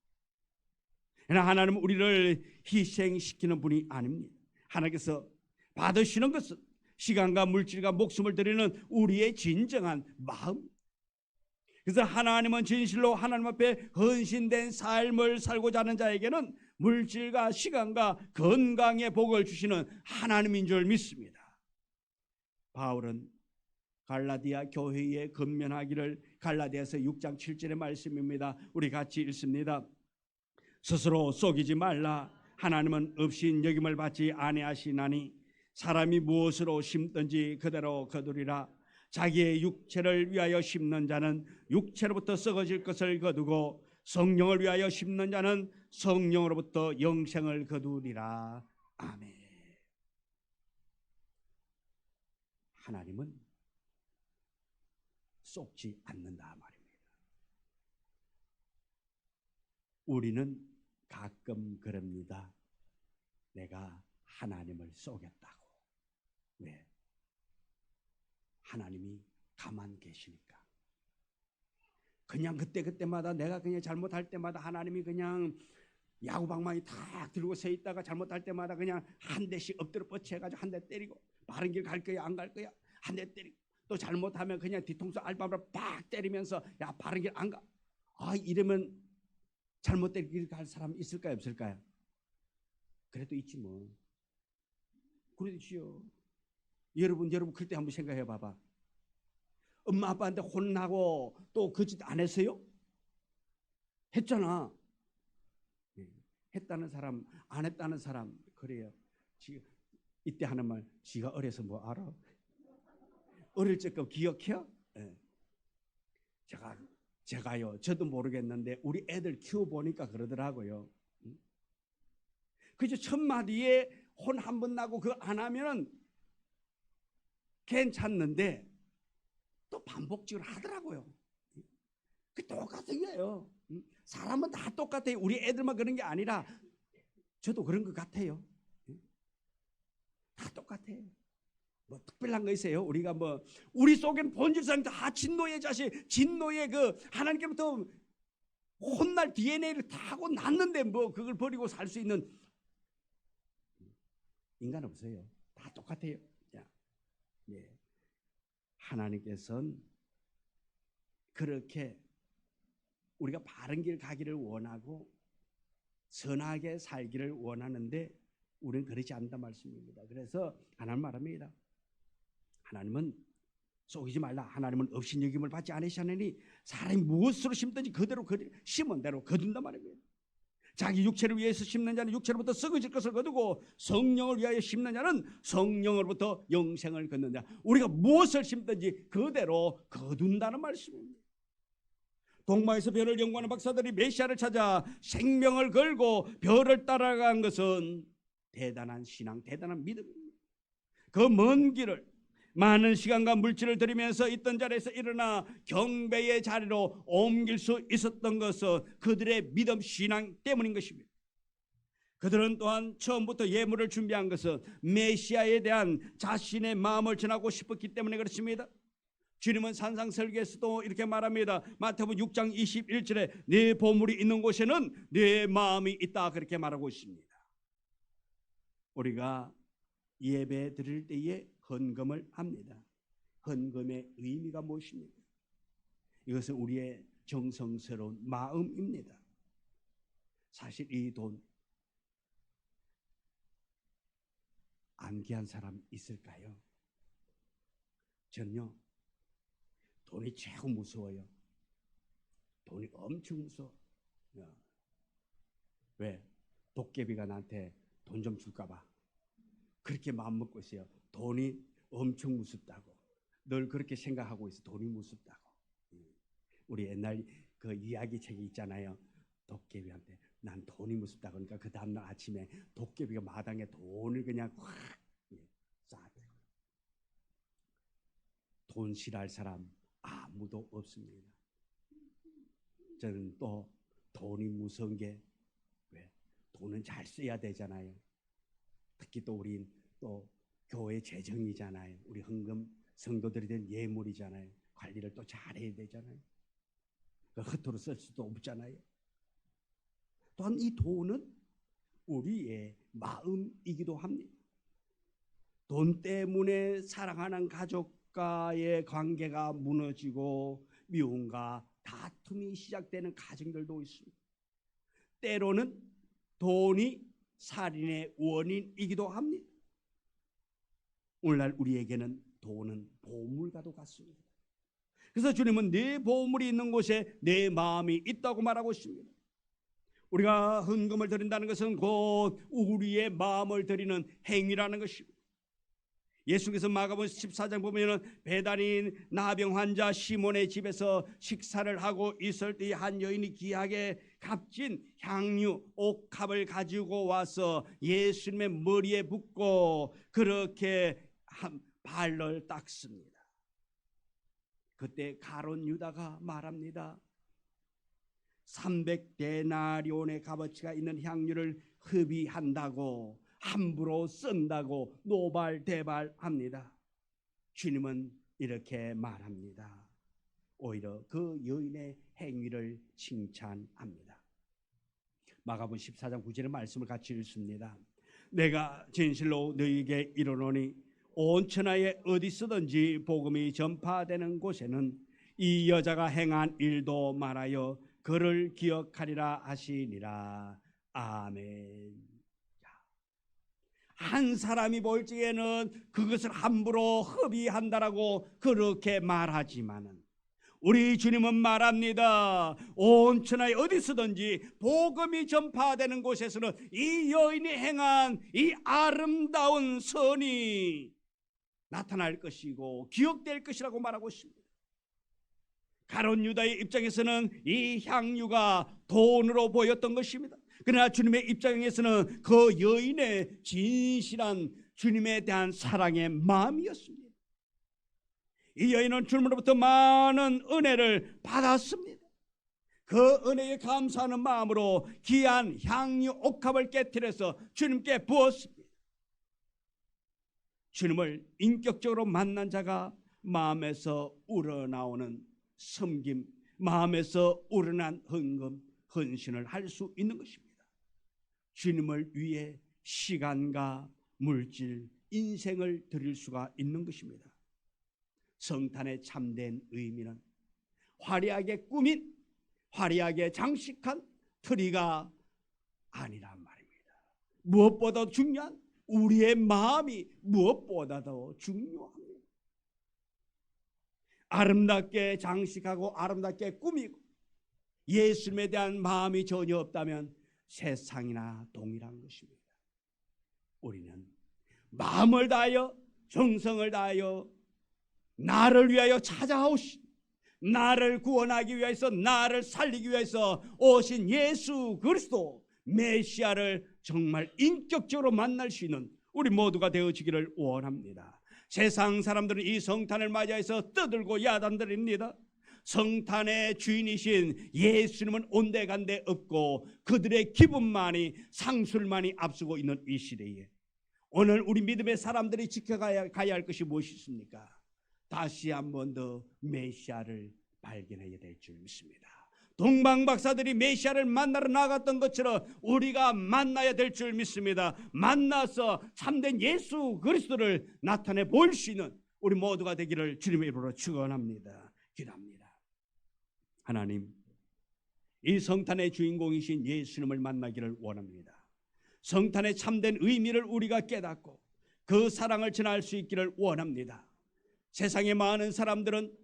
그러나 하나님은 우리를 희생시키는 분이 아닙니다. 하나님께서 받으시는 것은 시간과 물질과 목숨을 드리는 우리의 진정한 마음. 그래서 하나님은 진실로 하나님 앞에 헌신된 삶을 살고자 하는 자에게는 물질과 시간과 건강의 복을 주시는 하나님인 줄 믿습니다. 바울은 갈라디아 교회에 근면하기를 갈라디아서 6장 7절의 말씀입니다. 우리 같이 읽습니다. 스스로 속이지 말라. 하나님은 없인 여김을 받지 아니하시나니 사람이 무엇으로 심든지 그대로 거두리라. 자기의 육체를 위하여 심는 자는 육체로부터 썩어질 것을 거두고 성령을 위하여 심는 자는 성령으로부터 영생을 거두리라. 아멘. 하나님은 속지 않는다 말입니다. 우리는 가끔 그럽니다. 내가 하나님을 속였다고. 왜? 하나님이 가만 계시니까. 그냥 그때마다 내가 그냥 잘못할 때마다 하나님이 그냥 야구방망이 탁 들고 서 있다가 잘못할 때마다 그냥 한 대씩 엎드려 뻗쳐가지고 한 대 때리고 바른 길 갈 거야 안 갈 거야 한 대 때리고 또 잘못하면 그냥 뒤통수 알밤으로 팍 때리면서 야 바른 길 안 가. 아 이러면 잘못된 길 갈 사람 있을까요 없을까요? 그래도 있지 뭐. 그렇지요. 여러분 그럴 때 한번 생각해 봐봐. 엄마 아빠한테 혼나고 또 그 짓 안 했어요? 했잖아. 했다는 사람 안 했다는 사람 그래요. 지금 이때 하는 말 지가 어려서 뭐 알아? 어릴 적 거 기억해요? 네. 제가요 저도 모르겠는데 우리 애들 키워보니까 그러더라고요. 그죠? 첫 마디에 혼 한 번 나고 그거 안 하면은 괜찮는데 또 반복적으로 하더라고요. 그 똑같은 거예요. 사람은 다 똑같아요. 우리 애들만 그런 게 아니라 저도 그런 것 같아요. 다 똑같아요. 뭐 특별한 거 있어요? 우리가 뭐 우리 속에는 본질상 다 진노의 자식, 진노의 그 하나님께부터 혼날 DNA를 다 하고 났는데 뭐 그걸 버리고 살 수 있는 인간 없어요. 다 똑같아요. 자, 예. 하나님께서는 그렇게 우리가 바른 길 가기를 원하고 선하게 살기를 원하는데 우리는 그렇지 않다 말씀입니다. 그래서 하나님 말합니다. 하나님은 속이지 말라. 하나님은 없인 여김을 받지 않으시나니 사람이 무엇으로 심든지 그대로 심은 대로 거둔단 말입니다. 자기 육체를 위해서 심는 자는 육체로부터 썩어질 것을 거두고 성령을 위하여 심는 자는 성령으로부터 영생을 거둔다. 우리가 무엇을 심든지 그대로 거둔다는 말씀입니다. 동방에서 별을 연구하는 박사들이 메시아를 찾아 생명을 걸고 별을 따라간 것은 대단한 신앙, 대단한 믿음입니다. 그 먼 길을 많은 시간과 물질을 들이면서 있던 자리에서 일어나 경배의 자리로 옮길 수 있었던 것은 그들의 믿음, 신앙 때문인 것입니다. 그들은 또한 처음부터 예물을 준비한 것은 메시아에 대한 자신의 마음을 전하고 싶었기 때문에 그렇습니다. 주님은 산상설교에서도 이렇게 말합니다. 마태복음 6장 21절에 네 보물이 있는 곳에는 네 마음이 있다 그렇게 말하고 있습니다. 우리가 예배 드릴 때에 헌금을 합니다. 헌금의 의미가 무엇입니까? 이것은 우리의 정성스러운 마음입니다. 사실 이 돈 안 귀한 사람 있을까요? 저는요 돈이 최고 무서워요. 돈이 엄청 무서워. 왜? 도깨비가 나한테 돈 좀 줄까 봐. 그렇게 마음 먹고 있어요. 돈이 엄청 무섭다고. 늘 그렇게 생각하고 있어. 돈이 무섭다고. 우리 옛날 그 이야기 책이 있잖아요. 도깨비한테 난 돈이 무섭다. 그러니까 그 다음날 아침에 도깨비가 마당에 돈을 그냥 확 쌓아대고. 돈 싫어할 사람 아무도 없습니다. 저는 또 돈이 무서운 게 왜? 돈은 잘 써야 되잖아요. 특히 또 우린 또 교회 재정이잖아요. 우리 헌금 성도들이 된 예물이잖아요. 관리를 또 잘해야 되잖아요. 헛으로 쓸 수도 없잖아요. 또한 이 돈은 우리의 마음이기도 합니다. 돈 때문에 사랑하는 가족과의 관계가 무너지고 미움과 다툼이 시작되는 가정들도 있습니다. 때로는 돈이 살인의 원인이기도 합니다. 오늘날 우리에게는 돈은 보물과도 같습니다. 그래서 주님은 내 보물이 있는 곳에 내 마음이 있다고 말하고 있습니다. 우리가 헌금을 드린다는 것은 곧 우리의 마음을 드리는 행위라는 것입니다. 예수께서 마가복음 14장 보면은 배달인 나병 환자 시몬의 집에서 식사를 하고 있을 때 한 여인이 귀하게 값진 향유 옥합을 가지고 와서 예수님의 머리에 붓고 그렇게 발을 닦습니다. 그때 가룟 유다가 말합니다. 300데나리온의 값어치가 있는 향유를 흡입한다고 함부로 쓴다고 노발대발합니다. 주님은 이렇게 말합니다. 오히려 그 여인의 행위를 칭찬합니다. 마가복음 14장 9절의 말씀을 같이 읽습니다. 내가 진실로 너희에게 이르노니 온 천하에 어디서든지 복음이 전파되는 곳에는 이 여자가 행한 일도 말하여 그를 기억하리라 하시니라. 아멘. 한 사람이 볼 적에는 그것을 함부로 흡입한다라고 그렇게 말하지만은 우리 주님은 말합니다. 온 천하에 어디서든지 복음이 전파되는 곳에서는 이 여인이 행한 이 아름다운 선이 나타날 것이고 기억될 것이라고 말하고 있습니다. 가룟 유다의 입장에서는 이 향유가 돈으로 보였던 것입니다. 그러나 주님의 입장에서는 그 여인의 진실한 주님에 대한 사랑의 마음이었습니다. 이 여인은 주님으로부터 많은 은혜를 받았습니다. 그 은혜에 감사하는 마음으로 귀한 향유 옥합을 깨뜨려서 주님께 부었습니다. 주님을 인격적으로 만난 자가 마음에서 우러나오는 섬김, 마음에서 우러난 헌금, 헌신을 할 수 있는 것입니다. 주님을 위해 시간과 물질, 인생을 드릴 수가 있는 것입니다. 성탄의 참된 의미는 화려하게 꾸민, 화려하게 장식한 트리가 아니란 말입니다. 무엇보다 중요한 우리의 마음이 무엇보다도 중요합니다. 아름답게 장식하고 아름답게 꾸미고 예수님에 대한 마음이 전혀 없다면 세상이나 동일한 것입니다. 우리는 마음을 다하여 정성을 다하여 나를 위하여 찾아오신, 나를 구원하기 위해서, 나를 살리기 위해서 오신 예수 그리스도 메시아를 정말 인격적으로 만날 수 있는 우리 모두가 되어지기를 원합니다. 세상 사람들은 이 성탄을 맞이해서 떠들고 야단들입니다. 성탄의 주인이신 예수님은 온데간데 없고 그들의 기분만이, 상술만이 앞서고 있는 이 시대에 오늘 우리 믿음의 사람들이 지켜가야 할 것이 무엇이 있습니까? 다시 한 번 더 메시아를 발견해야 될 줄 믿습니다. 동방박사들이 메시아를 만나러 나갔던 것처럼 우리가 만나야 될 줄 믿습니다. 만나서 참된 예수 그리스도를 나타내 볼 수 있는 우리 모두가 되기를 주님의 이름으로 축원합니다. 기도합니다. 하나님, 이 성탄의 주인공이신 예수님을 만나기를 원합니다. 성탄의 참된 의미를 우리가 깨닫고 그 사랑을 전할 수 있기를 원합니다. 세상의 많은 사람들은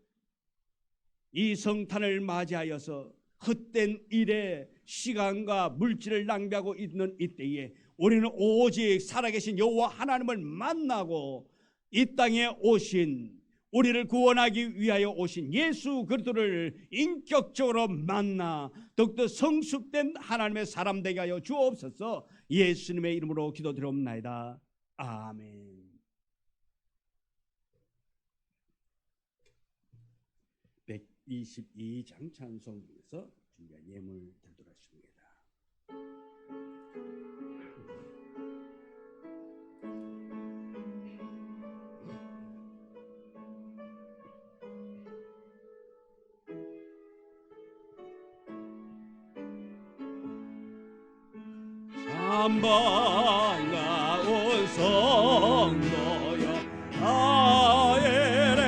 이 성탄을 맞이하여서 헛된 일에 시간과 물질을 낭비하고 있는 이때에 우리는 오직 살아계신 여호와 하나님을 만나고 이 땅에 오신 우리를 구원하기 위하여 오신 예수 그리스도를 인격적으로 만나 더욱더 성숙된 하나님의 사람 되게 하여 주옵소서. 예수님의 이름으로 기도드리옵나이다. 아멘. 122장 찬송에서 준비한 예물 드리도록 하겠습니다. 반가운 성도여 아엘에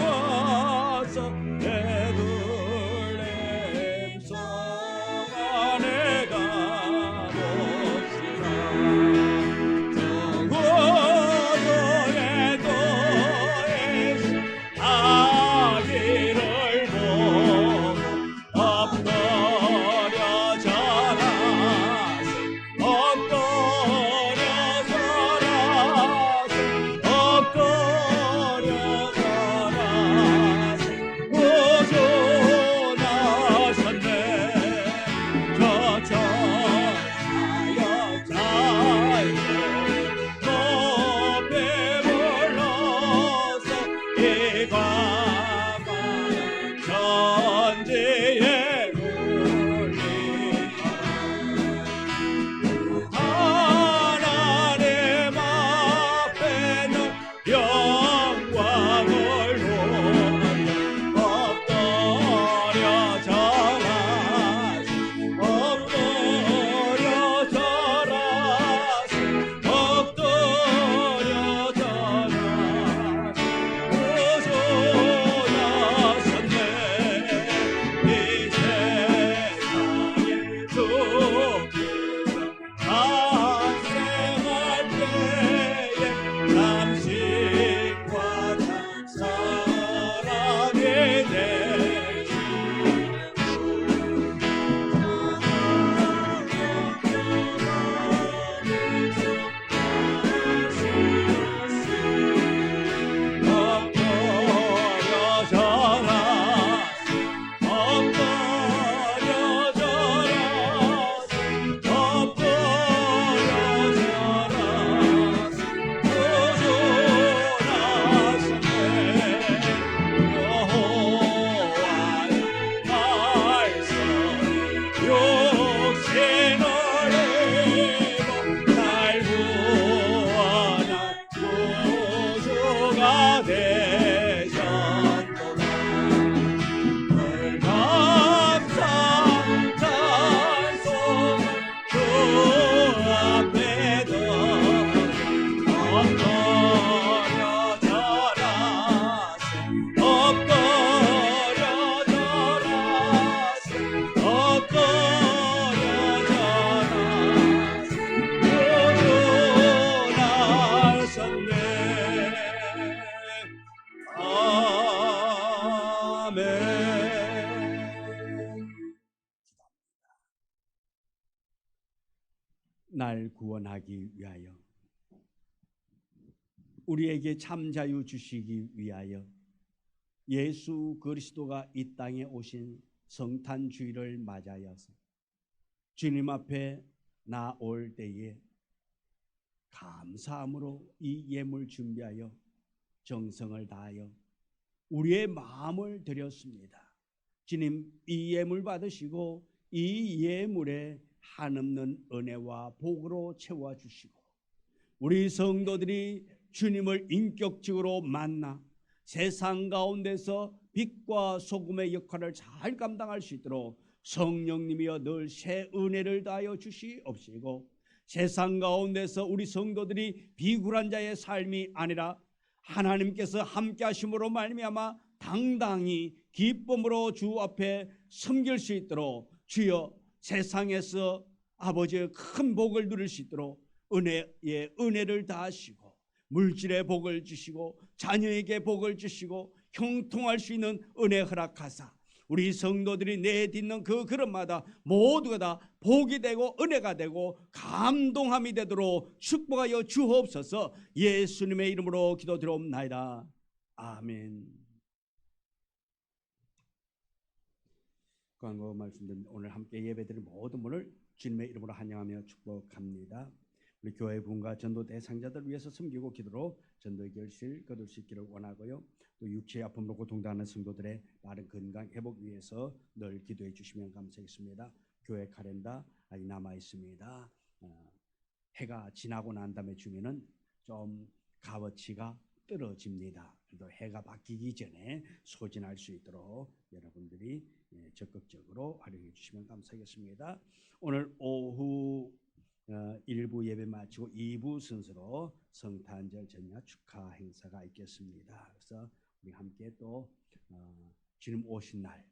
와서 내 둘렘 성 안에 가봅시다. 정고도에 도에서 아기를 보고 엎드려 절하세 엎드려 절하세 구주나셨네. 저천하여 자유를 높이 불러서 이 광활 천지에 하나님 앞에는 영광을 엎드려 절하세 엎드려 절하세 엎드려 절하세 구주나셨네. 이 세상에 주께서 탄생할 때에 남신과 사랑이 엎드려 절하세 엎드려 절하세 엎드려 절하세 구주나셨네. 여호와의 말씀이 육신을 입어 날 구원한 구주가 되셨도다. 감사 찬송 주 앞에 엎드려 절하세 엎드려 절하세 엎드려 절하세 구주나셨네. 아멘. 날 구원하기 위하여 우리에게 참 자유 주시기 위하여 예수 그리스도가 이 땅에 오신 성탄 주일을 맞아여서 주님 앞에 나올 때에 감사함으로 이 예물 준비하여 정성을 다하여 우리의 마음을 드렸습니다. 주님, 이 예물 받으시고 이 예물에 한없는 은혜와 복으로 채워주시고 우리 성도들이 주님을 인격적으로 만나 세상 가운데서 빛과 소금의 역할을 잘 감당할 수 있도록 성령님이여 늘 새 은혜를 다하여 주시옵시고 세상 가운데서 우리 성도들이 비굴한 자의 삶이 아니라 하나님께서 함께 하심으로 말미암아 당당히 기쁨으로 주 앞에 섬길 수 있도록 주여 세상에서 아버지의 큰 복을 누릴 수 있도록 은혜를 다하시고 물질의 복을 주시고 자녀에게 복을 주시고 형통할 수 있는 은혜 허락하사 우리 성도들이 내딛는 그 걸음마다 모두가 다 복이 되고 은혜가 되고 감동함이 되도록 축복하여 주옵소서. 예수님의 이름으로 기도드리옵나이다. 아멘. 광고 말씀드린 오늘 함께 예배드린 모든 분을 주님의 이름으로 환영하며 축복합니다. 우리 교회 분과 전도 대상자들 위해서 섬기고 기도로 전도의 결실 거둘 수 있기를 원하고요. 또 육체의 아픔으로 고통당하는 성도들의 빠른 건강 회복 위해서 늘 기도해 주시면 감사하겠습니다. 교회 카렌더 아직 남아 있습니다. 해가 지나고 난 다음에 주면은 좀 값어치가 떨어집니다. 그래도 해가 바뀌기 전에 소진할 수 있도록 여러분들이 적극적으로 활용해 주시면 감사하겠습니다. 오늘 오후 1부 예배 마치고 2부 순서로 성탄절 전야 축하 행사가 있겠습니다. 그래서 우리 함께 또 주님 오신 날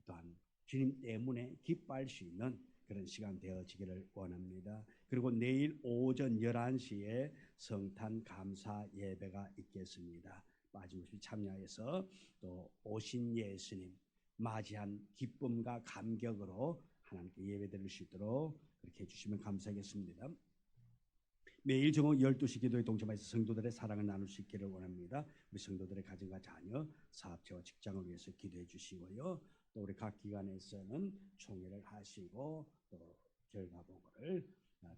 또한 주님 때문에 기뻐할 수 있는 그런 시간 되어지기를 원합니다. 그리고 내일 오전 11시에 성탄 감사 예배가 있겠습니다. 빠짐없이 참여해서 또 오신 예수님 맞이한 기쁨과 감격으로 하나님께 예배드릴 수 있도록 그렇게 해주시면 감사하겠습니다. 매일 저녁 12시 기도에 동참해서 성도들의 사랑을 나눌 수 있기를 원합니다. 우리 성도들의 가정과 자녀, 사업체와 직장을 위해서 기도해 주시고요. 또 우리 각 기관에서는 총회를 하시고 또 결과 보고를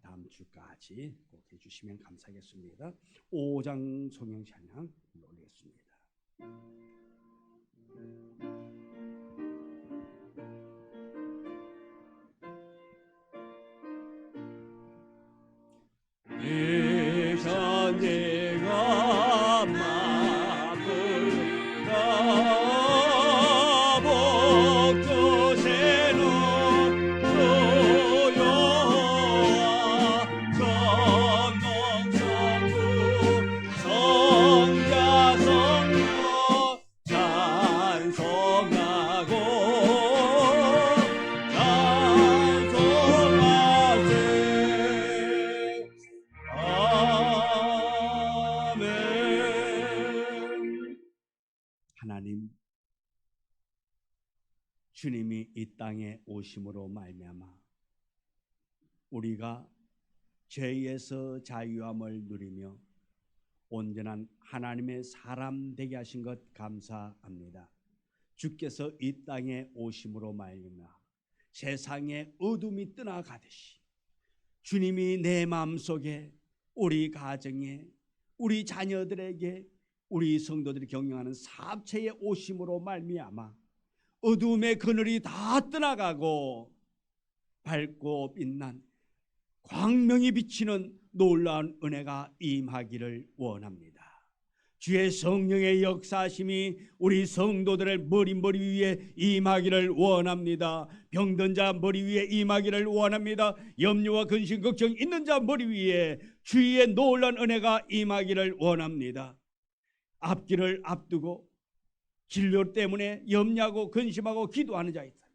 다음 주까지 꼭 해주시면 감사하겠습니다. 5장 성령 찬양 올리겠습니다. 이전 내가 마음을 복도새는 조여와 전농성부 성자성모 찬송하고 하나님, 주님이 이 땅에 오심으로 말미암아 우리가 죄에서 자유함을 누리며 온전한 하나님의 사람 되게 하신 것 감사합니다. 주께서 이 땅에 오심으로 말미암아 세상의 어둠이 떠나가듯이 주님이 내 마음속에 우리 가정에 우리 자녀들에게 우리 성도들이 경영하는 사업체의 오심으로 말미암아 어둠의 그늘이 다 떠나가고 밝고 빛난 광명이 비치는 놀라운 은혜가 임하기를 원합니다. 주의 성령의 역사심이 우리 성도들의 머리 위에 임하기를 원합니다. 병든 자 머리 위에 임하기를 원합니다. 염려와 근심 걱정 있는 자 머리 위에 주의 놀라운 은혜가 임하기를 원합니다. 앞길을 앞두고 진료 때문에 염려하고 근심하고 기도하는 자 있다.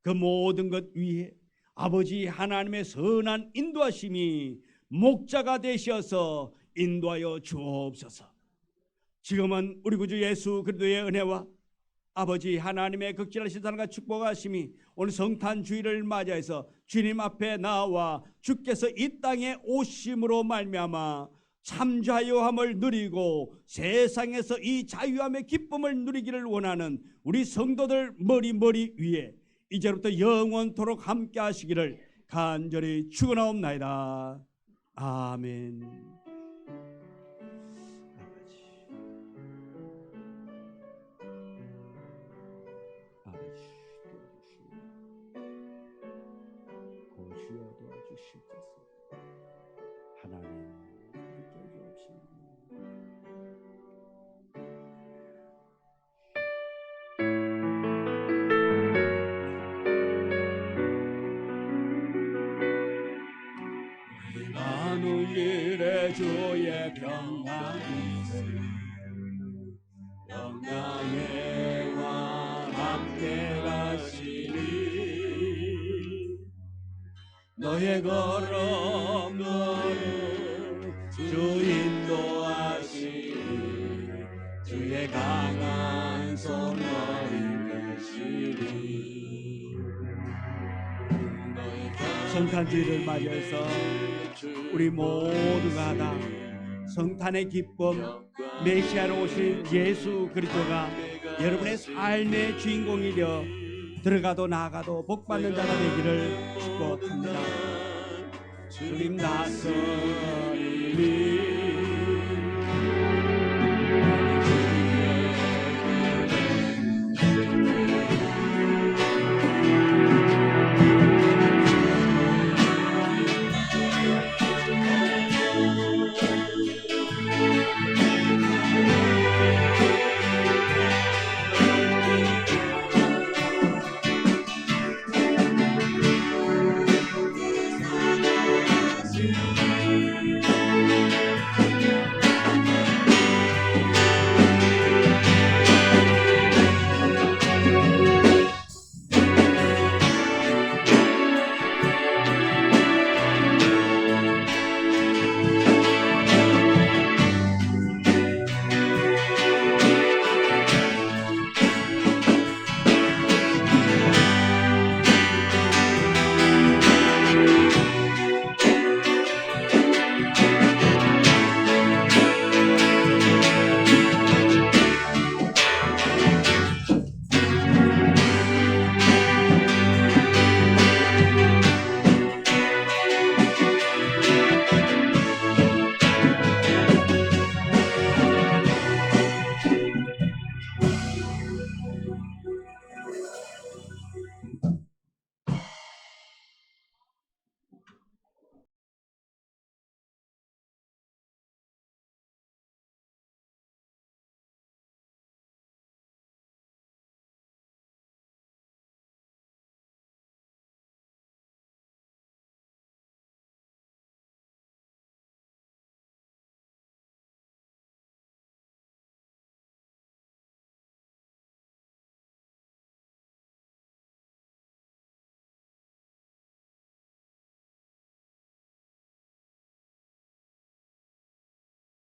그 모든 것 위에 아버지 하나님의 선한 인도하심이 목자가 되셔서 인도하여 주옵소서. 지금은 우리 구주 예수 그리스도의 은혜와 아버지 하나님의 극진하신 사랑과 축복하심이 오늘 성탄 주일을 맞이해서 주님 앞에 나와 주께서 이 땅에 오심으로 말미암아 참자유함을 누리고 세상에서 이 자유함의 기쁨을 누리기를 원하는 우리 성도들 머리 위에 이제부터 영원토록 함께 하시기를 간절히 축원하옵나이다. 아멘. 고시어 도와주시옵소서. 하나님 만우일의 주의 평강이 평강의 왕 함께 가시니 너의 걸음 주 인도하시니 주의 강한 손 너희 계시니 성탄주의를 맞이해서 우리 모두가 다 성탄의 기쁨, 메시아로 오신 예수 그리스도가 여러분의 삶의 주인공이 되어 들어가도 나가도 복받는 자가 되기를 축복합니다. 주님 나서리